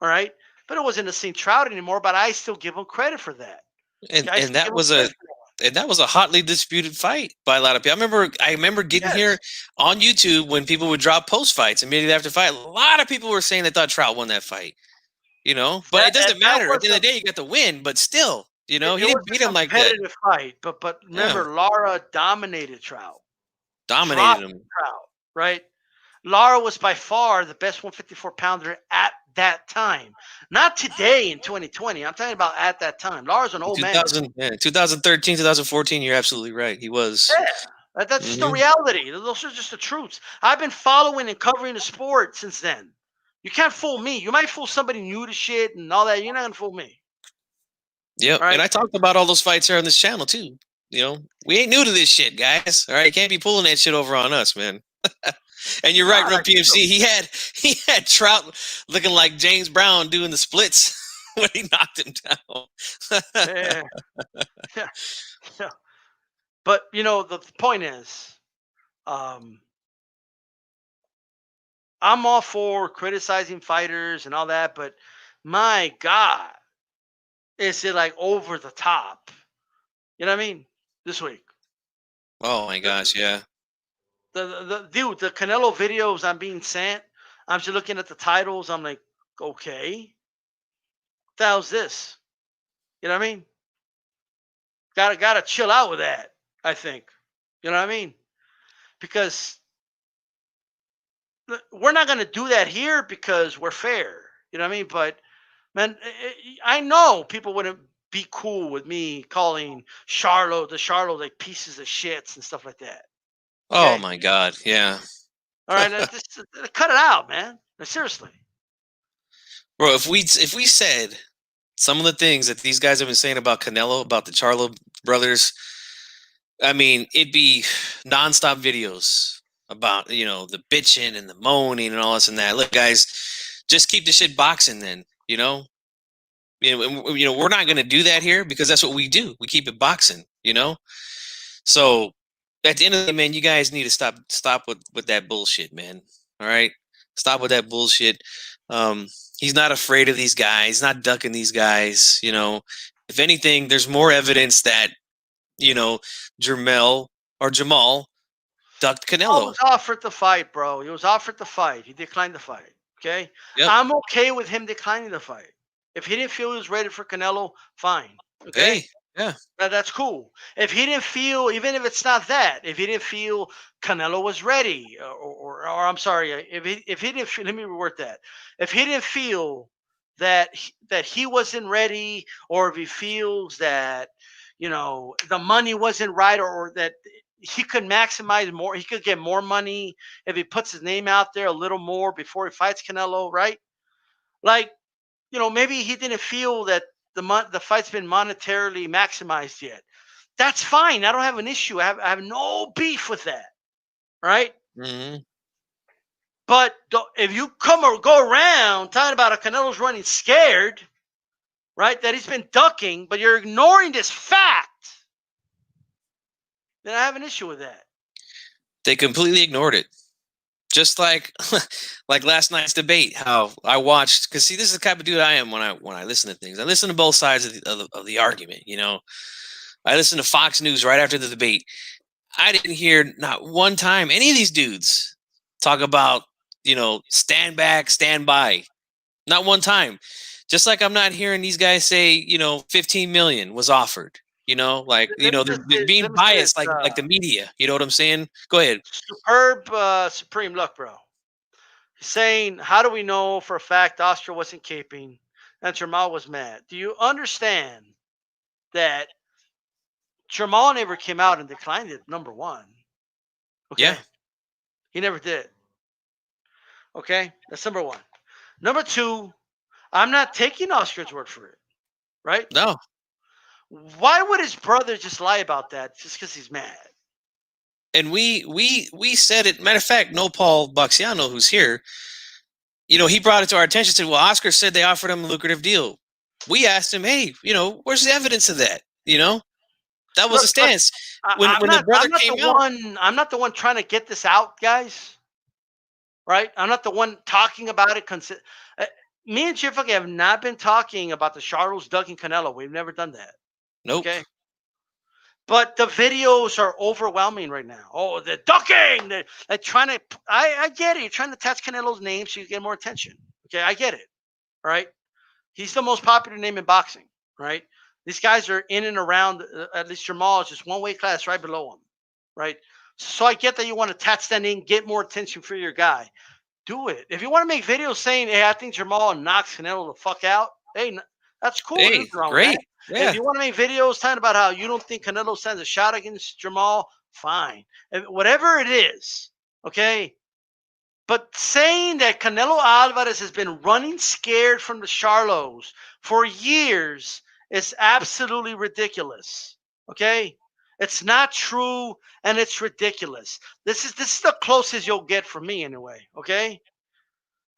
all right, but it wasn't the same Trout anymore. But I still give him credit for that. And Yeah, I and still give that him was credit a for that. and that was a hotly disputed fight by a lot of people. I remember getting Yes, here on YouTube when people would drop post fights immediately after fight. A lot of people were saying they thought Trout won that fight. But it doesn't that matter. At was the end of the day, you got the win. But still, he it was didn't a beat him like that. competitive fight, but Yeah, remember, Lara dominated Trout, dominated dropped him. Trout, right? Lara was by far the best 154 pounder at that time, not today in 2020. I'm talking about at that time. Lara's an In old man now. 2000, yeah, 2013, 2014. You're absolutely right. He was. Yeah, that's just the Hmm. reality. Those are just the truths. I've been following and covering the sport since then. You can't fool me. You might fool somebody new to shit and all that. You're not gonna fool me. Yep. All And right. I talked about all those fights here on this channel too. We ain't new to this shit, guys. All right, you can't be pulling that shit over on us, man. And you're right, Nah, Run that's true. PMC. He had Trout looking like James Brown doing the splits when he knocked him down. Yeah, yeah, yeah. But the point is, um, I'm all for criticizing fighters and all that, but my God, is it like over the top? You know what I mean? This week, Oh my the, gosh, yeah. the dude, the Canelo videos I'm being sent. I'm just looking at the titles. I'm like, okay, what the hell's this? You know what I mean? Gotta chill out with that. I think. You know what I mean? Because we're not gonna do that here because we're fair. You know what I mean? But man, I know people wouldn't be cool with me calling Charlo like pieces of shits and stuff like that. Oh Okay. my God. Yeah. All right. Just cut it out, man. Seriously. Bro, if we said some of the things that these guys have been saying about Canelo, about the Charlo brothers, I mean, it'd be nonstop videos about, the bitching and the moaning and all this and that. Look, guys, just keep the shit boxing then, we're not going to do that here because that's what we do. We keep it boxing. So at the end of the day, man, you guys need to stop with that bullshit, man. All right, stop with that bullshit. Um, he's not afraid of these guys. He's not ducking these guys. If anything, there's more evidence that you know Jamal ducked Paul Canelo. was offered the fight, bro. He was offered the fight. He declined the fight. Okay. Yep. I'm okay with him declining the fight. If he didn't feel he was ready for Canelo, fine. Okay. Hey. Yeah. That's cool. If he didn't feel, even if it's not that, if he didn't feel Canelo was ready, or I'm sorry, if he didn't feel, let me reword that. If he didn't feel that he wasn't ready, or if he feels that the money wasn't right, or that he could maximize more, he could get more money if he puts his name out there a little more before he fights Canelo, right? Like, maybe he didn't feel that the fight's been monetarily maximized yet. That's fine. I don't have an issue. I have no beef with that, right? Hmm. But if you come or go around talking about a Canelo's running scared, right, that he's been ducking, but you're ignoring this fact, then I have an issue with that. They completely ignored it. Just like like last night's debate, how I watched, because see, this is the type of dude I am when I listen to things. I listen to both sides of the argument. I listen to Fox News right after the debate. I didn't hear not one time any of these dudes talk about stand back, stand by. Not one time. Just like I'm not hearing these guys say 15 million was offered. They're being Let me say this. biased like the media. You know what I'm saying? Go ahead. Superb, supreme luck, bro. He's saying, how do we know for a fact Austria wasn't caping and Jamal was mad? Do you understand that Jamal never came out and declined it, number one? Yeah. Okay. He never did. Okay. That's number one. Number two, I'm not taking Austria's word for it. Right? No. Why would his brother just lie about that just because he's mad? And we said it. Matter of fact, no Paul Boxiano, who's here, he brought it to our attention. Said, "Well, Oscar said they offered him a lucrative deal." We asked him, "Hey, where's the evidence of that?" That was a Look, stance when I'm when the not. brother I'm not the came out. one. I'm not the one trying to get this out, guys. Right? I'm not the one talking about it. Me and Chifuk have not been talking about the Charlos, Doug, and Canelo. We've never done that. Nope. Okay. But the videos are overwhelming right now. Oh, the ducking! They're trying to. I get it. You're trying to attach Canelo's name so you get more attention. Okay, I get it. Right? He's the most popular name in boxing. Right? These guys are in and around. At least Jamal is just one weight class right below him. Right? So I get that you want to attach that name, get more attention for your guy. Do it. If you want to make videos saying, "Hey, I think Jamal knocks Canelo the fuck out," hey, that's cool. There's Hey, nothing wrong with great. that. If Yeah. you want to make videos talking about how you don't think Canelo stands a shot against Jamal, fine. Whatever it is, okay. But saying that Canelo Alvarez has been running scared from the Charlos for years is absolutely ridiculous. Okay? It's not true and it's ridiculous. This is the closest you'll get from me anyway, okay?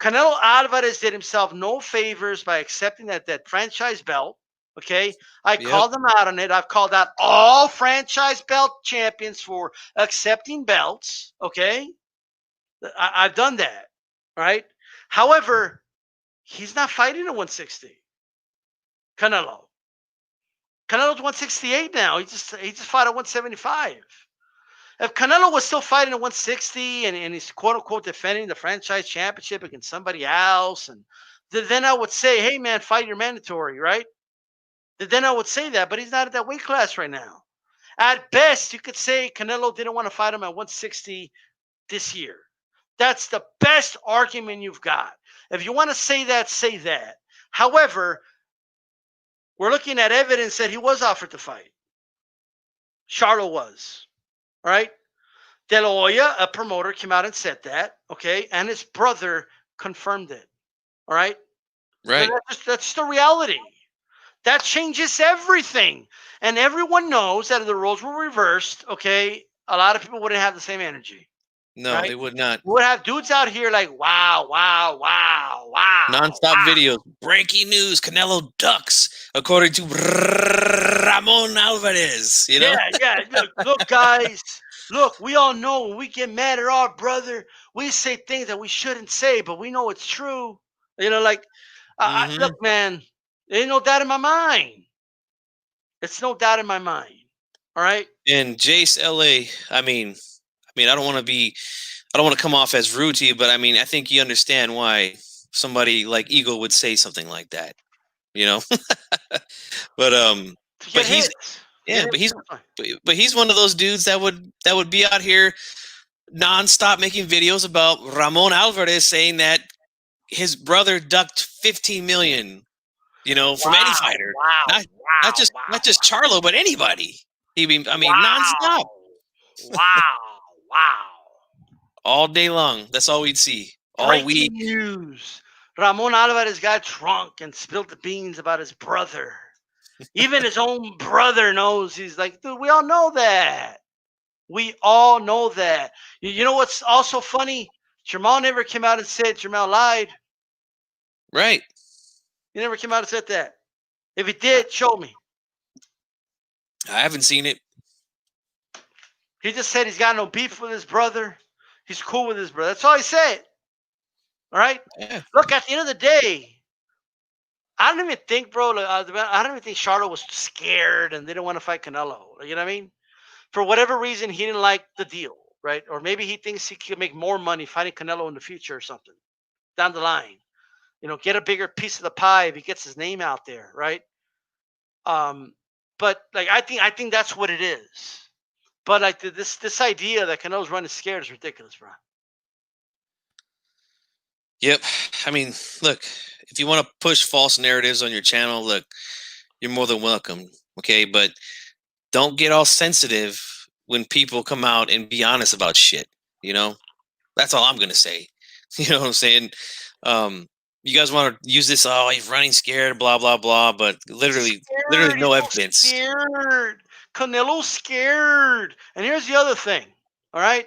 Canelo Alvarez did himself no favors by accepting that franchise belt. Okay, I Yep. called him out on it. I've called out all franchise belt champions for accepting belts. Okay, I've done that. Right. However, he's not fighting at 160. Canelo. Canelo's 168 now. He just fought at 175. If Canelo was still fighting at 160 and he's quote unquote defending the franchise championship against somebody else, and then I would say, hey man, fight your mandatory, right? Then I would say that, but he's not at that weight class right now. At best, you could say Canelo didn't want to fight him at 160 this year. That's the best argument you've got. If you want to say that, say that. However, we're looking at evidence that he was offered to fight. Charlo was, right? De La Hoya, a promoter, came out and said that, okay, and his brother confirmed it. All right, Right. that's the reality. That changes everything, and everyone knows that if the roles were reversed, okay, a lot of people wouldn't have the same energy, No, right? they would not. We would have dudes out here like, wow, wow, wow, wow, Non-stop wow. videos. Breaking news: Canelo ducks, according to Ramon Alvarez. You know. Yeah, yeah. Look, guys. Look, we all know when we get mad at our brother, we say things that we shouldn't say, but we know it's true. Like, look, Hmm. man, there ain't no doubt in my mind. It's no doubt in my mind. All right. And Jace LA. I don't want to be. I don't want to come off as rude to you, but I mean, I think you understand why somebody like Eagle would say something like that. You know. but To but get he's hits. To get yeah, hits. but he's one of those dudes that would be out here nonstop making videos about Ramon Alvarez saying that his brother ducked 15 million, from any Wow, fighter, wow, not not wow, just not wow, just Charlo, but anybody. Nonstop, wow, wow, wow. all day long. That's all we'd see all week. Breaking news. Ramon Alvarez got drunk and spilled the beans about his brother. Even his own brother knows. He's like, dude, we all know that. We all know that. You know what's also funny? Jamal never came out and said Jamal lied. Right. He never came out and said that. If he I did, show me. I haven't seen it. He just said he's got no beef with his brother. He's cool with his brother. That's all he said. All right? Yeah. Look, at the end of the day, I don't even think, bro, I don't even think Charlo was scared and they didn't want to fight Canelo. You know what I mean? For whatever reason, he didn't like the deal, right? Or maybe he thinks he could make more money fighting Canelo in the future or something down the line. Get a bigger piece of the pie if he gets his name out there, right? But like I think that's what it is. But like this idea that Canelo's running scared is ridiculous, bro. Yep. I mean, look, if you want to push false narratives on your channel, look, you're more than welcome. Okay, but don't get all sensitive when people come out and be honest about shit. You know, that's all I'm gonna say. You know what I'm saying? You guys want to use this? Oh, he's running scared, blah blah blah. But literally Scared. He's no so evidence. scared. Canelo's scared. And here's the other thing. All right.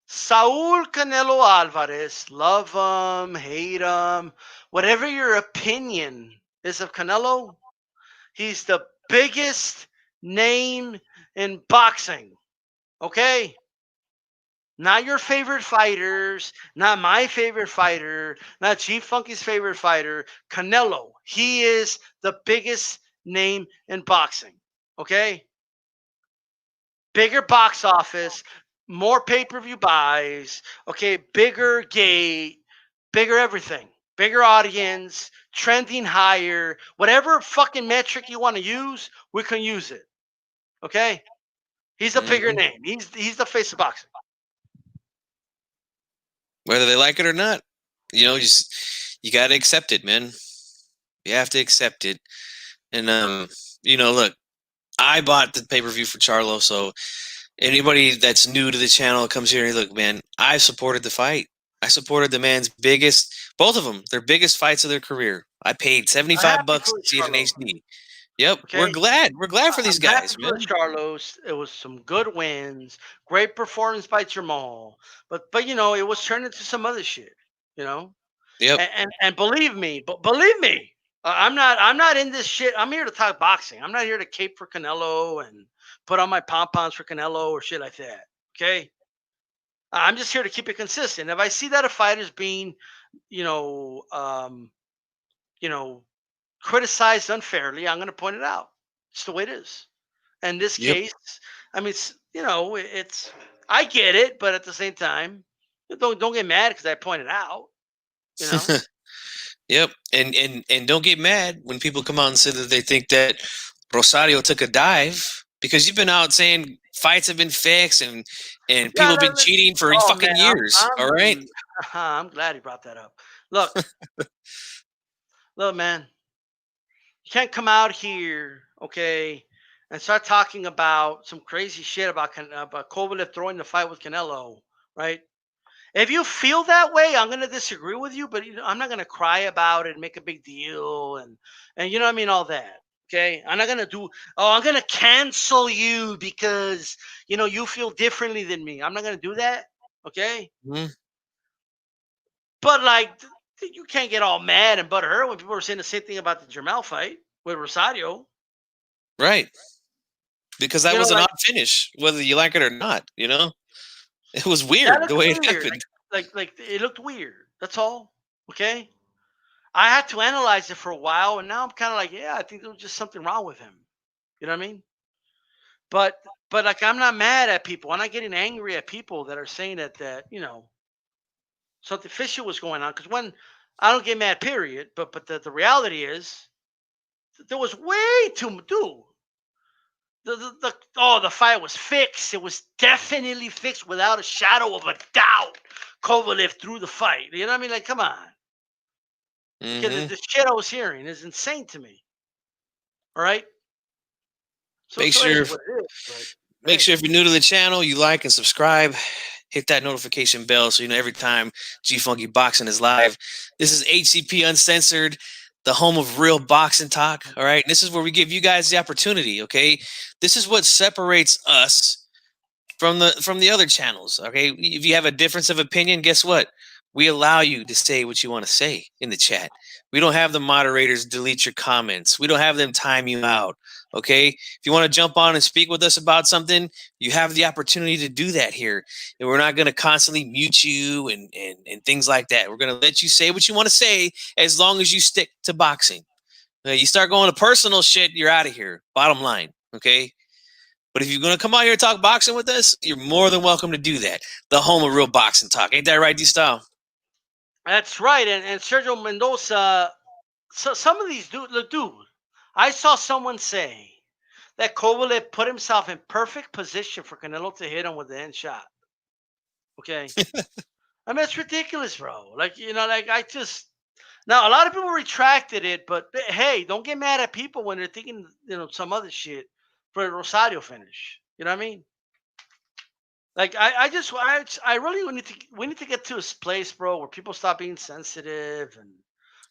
Saul Canelo Alvarez, love him, hate him, whatever your opinion is of Canelo, he's the biggest name in boxing. Okay? Not your favorite fighters, not my favorite fighter, not Chief Funky's favorite fighter. Canelo. He is the biggest name in boxing. Okay? Bigger box office, more pay-per-view buys, okay, bigger gate, bigger everything, bigger audience, trending higher, whatever fucking metric you want to use, we can use it. Okay? He's a bigger Mhm. name. He's the face of boxing. Whether they like it or not, you got to accept it, man. You have to accept it. And look, I bought the pay per view for Charlo, so anybody that's new to the channel comes here and look, man, I supported the fight. I supported the man's both of them, their biggest fights of their career. I paid I'm $75 happy to for see it in Charlo. HD. Yep, we're Okay? glad. We're glad for these I'm happy guys, for man. Charlos. It was some good wins, great performance by Jamal, but it was turned into some other shit. You know, Yep. and believe me, but believe me, I'm not in this shit. I'm here to talk boxing. I'm not here to cape for Canelo and put on my pom poms for Canelo or shit like that. Okay, I'm just here to keep it consistent. If I see that a fighter's being, you know, um, you know, criticized unfairly, I'm going to point it out. It's the way it is. In this Yep. case, I mean, it's I get it, but at the same time, don't get mad because I pointed out. You know. Yep. And don't get mad when people come out and say that they think that Rosario took a dive because you've been out saying fights have been fixed and Yeah, people have been cheating for oh man, fucking years. All right. I'm glad he brought that up. Look, look, man, you can't come out here, okay, and start talking about some crazy shit about Kovalev throwing the fight with Canelo, right? If you feel that way, I'm gonna disagree with you, but I'm not gonna cry about it and make a big deal and you know what I mean, all that. Okay, I'm not gonna do. Oh, I'm gonna cancel you because you feel differently than me. I'm not gonna do that. Okay, Mhm. but like you can't get all mad and butthurt when people are saying the same thing about the Jamal fight with Rosario. Right. Because that was an Like odd finish, whether you like it or not. It was that weird the looked way it weird. happened. Like it looked weird. That's all. Okay. I had to analyze it for a while, and now I'm kind of like, yeah, I think there was just something wrong with him. You know what I mean? But but like I'm not mad at people. I'm not getting angry at people that are saying that something fishy was going on. Because when I don't get mad, period. But the reality is there was way too do. The fight was fixed. It was definitely fixed without a shadow of a doubt. Kovalev threw the fight. You know what I mean? Like, come on. Okay, Hmm. the shit I was hearing is insane to me. All right. So Make so it sure is what it is. But Make hey, sure if you're new to the channel, you like and subscribe. Hit that notification bell so you know every time G Funky Boxing is live. This is HCP Uncensored, the home of real boxing talk. All right. And this is where we give you guys the opportunity. Okay. This is what separates us from the other channels. Okay. If you have a difference of opinion, guess what? We allow you to say what you want to say in the chat. We don't have the moderators delete your comments. We don't have them time you out. Okay. If you want to jump on and speak with us about something, you have the opportunity to do that here. And we're not going to constantly mute you and things like that. We're going to let you say what you want to say as long as you stick to boxing. You start going to personal shit, you're out of here. Bottom line. Okay. But if you're going to come out here and talk boxing with us, you're more than welcome to do that. The home of real boxing talk. Ain't that right, D-Style? that's right. And Sergio Mendoza. So some of these dude, I saw someone say that Kovalev put himself in perfect position for Canelo to hit him with the end shot. Okay. I mean, it's ridiculous, bro. Like, like I just now a lot of people retracted it, but hey, don't get mad at people when they're thinking, some other shit for a Rosario finish. You know what I mean? Like I really we need to get to this place, bro, where people stop being sensitive and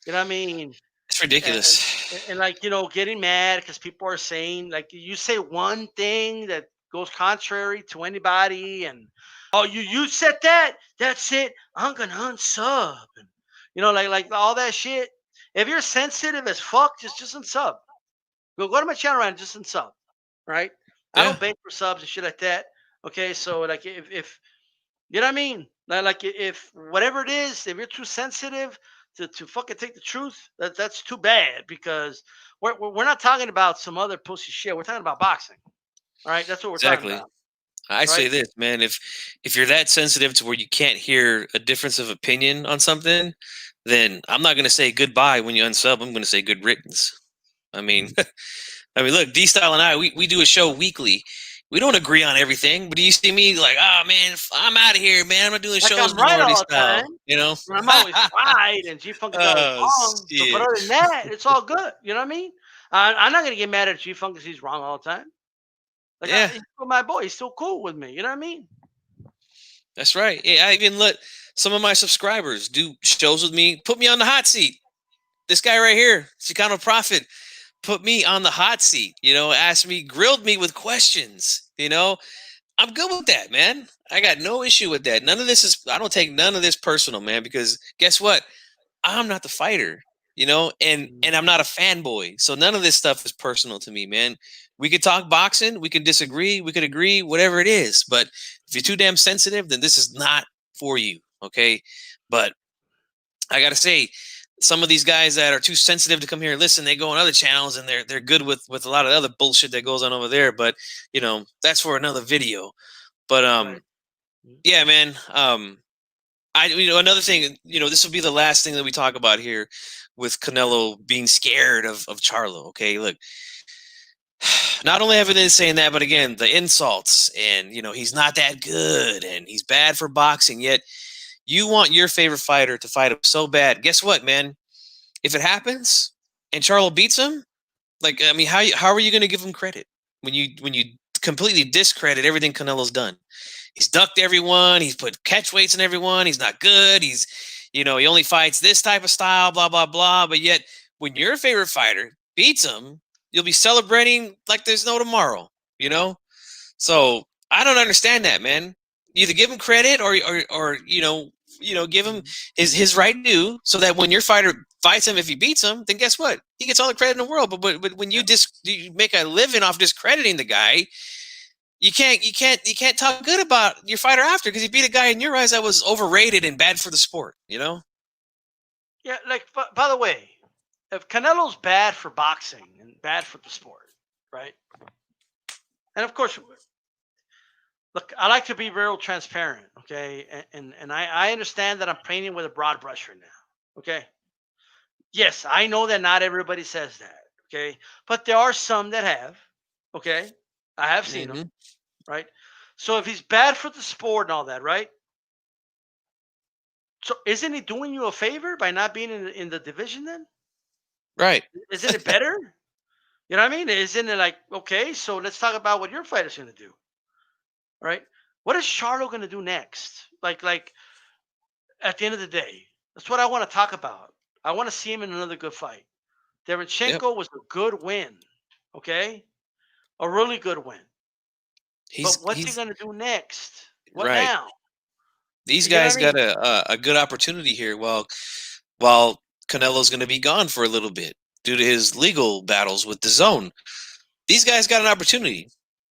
you know what I mean, It's and ridiculous. and like getting mad because people are saying like you say one thing that goes contrary to anybody, and oh you said that's it. I'm gonna unsub, and like all that shit. If you're sensitive as fuck, just unsub. Go to my channel and just unsub. Right? I Yeah, don't beg for subs and shit like that. Okay, so like if you know what I mean, like if whatever it is, if you're too sensitive to fucking take the truth, that's too bad because we're not talking about some other pussy shit. We're talking about boxing. All right, that's what we're talking exactly. about. I say Right? this, man. If you're that sensitive to where you can't hear a difference of opinion on something, then I'm not going to say goodbye when you unsub. I'm going to say good riddance. I mean, I mean, look, D Style and I, we do a show weekly. We don't agree on everything, but do you see me like, oh man, I'm out of here, man. I'm not doing Like shows I'm no right more. D all the time. Style, you know? I'm always right, and G Funk is always Oh wrong. But shit. other than that, it's all good. You know what I mean? I'm not gonna get mad at G Funk because he's wrong all the time. Like Yeah, he's still my boy. He's still cool with me. You know what I mean? that's right. Yeah, I even let some of my subscribers do shows with me. Put me on the hot seat. This guy right here, Chicano Prophet, put me on the hot seat. Asked me, grilled me with questions. I'm good with that, man. I got no issue with that. None of this is. I don't take none of this personal, man. Because guess what? I'm not the fighter, and I'm not a fanboy. So none of this stuff is personal to me, man. We could talk boxing, we could disagree, we could agree, whatever it is. But if you're too damn sensitive, then this is not for you, okay? But I gotta say, some of these guys that are too sensitive to come here and listen, they go on other channels and they're good with a lot of other bullshit that goes on over there. But that's for another video. But Right. yeah, man. Another thing, this will be the last thing that we talk about here with Canelo being scared of Charlo. Okay, look, not only have they been saying that, but again, the insults and he's not that good and he's bad for boxing. Yet you want your favorite fighter to fight him so bad. Guess what, man? If it happens and Charlo beats him, like I mean, how are you going to give him credit? when you completely discredit everything Canelo's done. He's ducked everyone. He's put catch weights in everyone. He's not good. He's, he only fights this type of style, blah, blah, blah. But yet, when your favorite fighter beats him, you'll be celebrating like there's no tomorrow, you know? So I don't understand that, man. Either give him credit or give him his right due, so that when your fighter fights him, if he beats him, then guess what? He gets all the credit in the world. But when you you make a living off discrediting the guy, you can't talk good about your fighter after, because he beat a guy in your eyes that was overrated and bad for the sport. Yeah, like by the way, if Canelo's bad for boxing and bad for the sport, right? And of course, look, I like to be real transparent, okay? And I understand that I'm painting with a broad brush right now, okay? Yes, I know that not everybody says that, okay? But there are some that have, okay? I have seen them, right? So if he's bad for the sport and all that, right? So isn't he doing you a favor by not being in the division then? Right. Isn't it better? You know what I mean? Isn't it like, okay, so let's talk about what your fighter's going to do, right? What is Charlo going to do next? Like at the end of the day, that's what I want to talk about. I want to see him in another good fight. Derenchenko was a good win, okay? A really good win. But what's he going to do next? What right now? These You know guys what I mean? got a good opportunity here. While Canelo's going to be gone for a little bit due to his legal battles with the zone, these guys got an opportunity.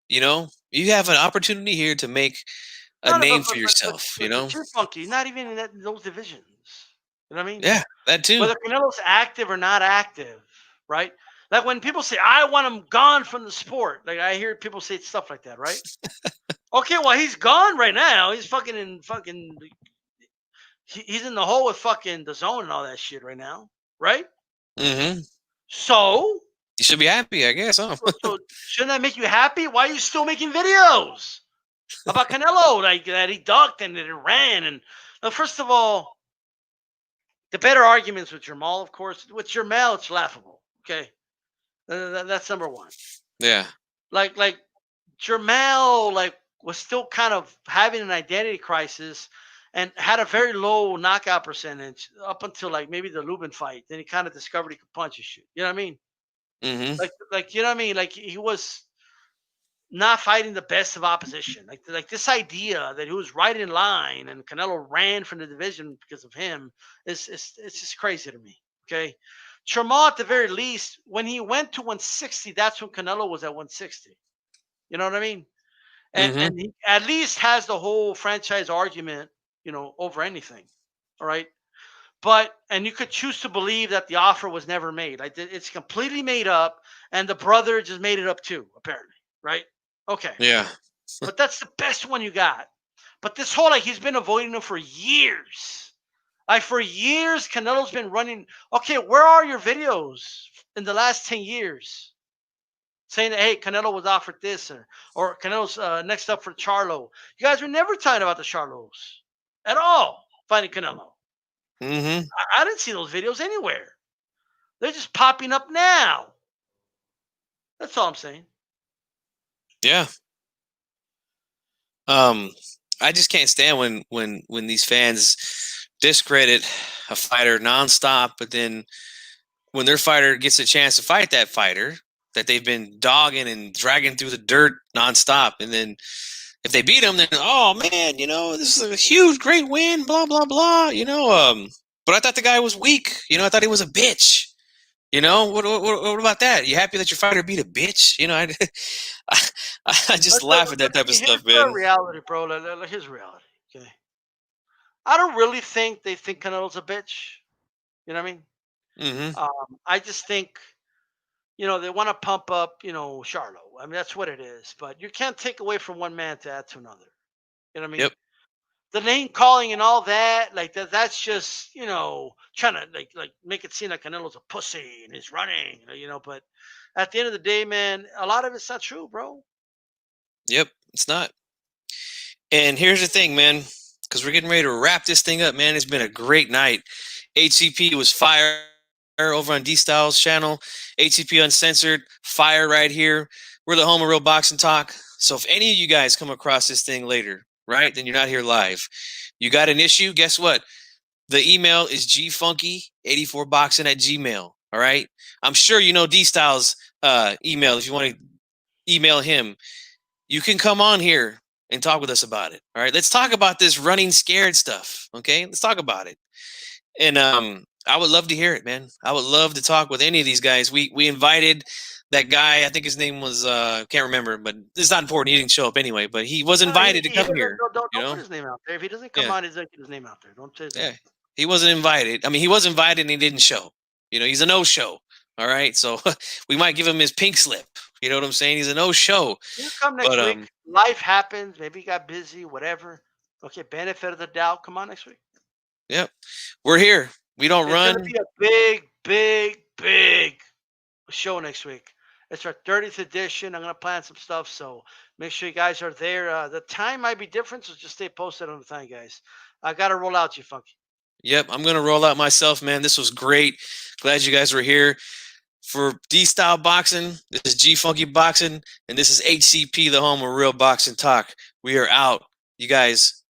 You have an opportunity here to make a No, no, name for yourself. but you're funky. Not even in those divisions. You know what I mean? Yeah, that too. Whether Canelo's active or not active, right? Like when people say, "I want him gone from the sport," like I hear people say stuff like that, right? Okay, well he's gone right now. He's fucking in fucking. He's in the hole with fucking the zone and all that shit right now, right? Mm-hmm. So You should be happy, I guess. Huh? so shouldn't that make you happy? Why are you still making videos about Canelo, like that he ducked and that it ran? And first of all, the better arguments with Jamal, of course. With Jamal, it's laughable. Okay, that's number one. Yeah. Like Jamal, was still kind of having an identity crisis, and had a very low knockout percentage up until like maybe the Lubin fight. Then he kind of discovered he could punch and shit. You know what I mean? Mm-hmm. Like you know what I mean? Like he was not fighting the best of opposition. Like this idea that he was right in line and Canelo ran from the division because of him is it's just crazy to me. Okay. Tremont, at the very least, when he went to 160, that's when Canelo was at 160. You know what I mean? And he at least has the whole franchise argument, over anything. All right. And you could choose to believe that the offer was never made. Like it's completely made up, and the brother just made it up too, apparently. Right? Okay. Yeah. But that's the best one you got. But this whole he's been avoiding him for years. Like for years, Canelo's been running. Okay, where are your videos in the last 10 years? Saying that, hey, Canelo was offered this, or Canelo's next up for Charlo. You guys were never talking about the Charlos at all, fighting Canelo. Mm-hmm. I didn't see those videos anywhere. They're just popping up now. That's all I'm saying. Yeah. I just can't stand when these fans discredit a fighter nonstop, but then when their fighter gets a chance to fight that fighter that they've been dogging and dragging through the dirt nonstop, and then if they beat him, then oh man, this is a huge, great win, blah blah blah, But I thought the guy was weak. I thought he was a bitch. What about that? You happy that your fighter beat a bitch? I just laugh at that type of stuff, man. Reality, bro. Like, here's reality. Okay. I don't really think they think Canelo's a bitch. You know what I mean? Mm-hmm. I just think, they want to pump up, Charlo. I mean, that's what it is. But you can't take away from one man to add to another. You know what I mean? Yep. The name calling and all that, like that's just, trying to like make it seem like Canelo's a pussy and he's running, but at the end of the day, man, a lot of it's not true, bro. Yep, it's not. And here's the thing, man, because we're getting ready to wrap this thing up, man. It's been a great night. HCP was fire over on D Styles channel. HCP Uncensored, fire right here. We're the home of real boxing talk. So if any of you guys come across this thing later, right, then you're not here live. You got an issue? Guess what? The email is gfunky84boxing@gmail. All right. I'm sure you know D Styles' email. If you want to email him, you can come on here and talk with us about it. All right. Let's talk about this running scared stuff. Okay. Let's talk about it. And I would love to hear it, man. I would love to talk with any of these guys. We invited that guy. I think his name was can't remember, but it's not important. He didn't show up anyway. But he was invited to come here. Don't put his name out there. If he doesn't come on, he's not get his name out there. Don't say his name. He wasn't invited. I mean, he was invited and he didn't show. He's a no-show. All right, so we might give him his pink slip. You know what I'm saying? He's a no-show. He'll come next week. Life happens. Maybe he got busy. Whatever. Okay, benefit of the doubt. Come on next week. Yep, we're here. We don't run. It's gonna be a big show next week. It's our 30th edition. I'm gonna plan some stuff, so make sure you guys are there. The time might be different, so just stay posted on the time, guys. I gotta roll out, you funky. Yep, I'm gonna roll out myself, man. This was great. Glad you guys were here. For D-Style Boxing, this is G Funky Boxing, and this is HCP, the home of real boxing talk. We are out. You guys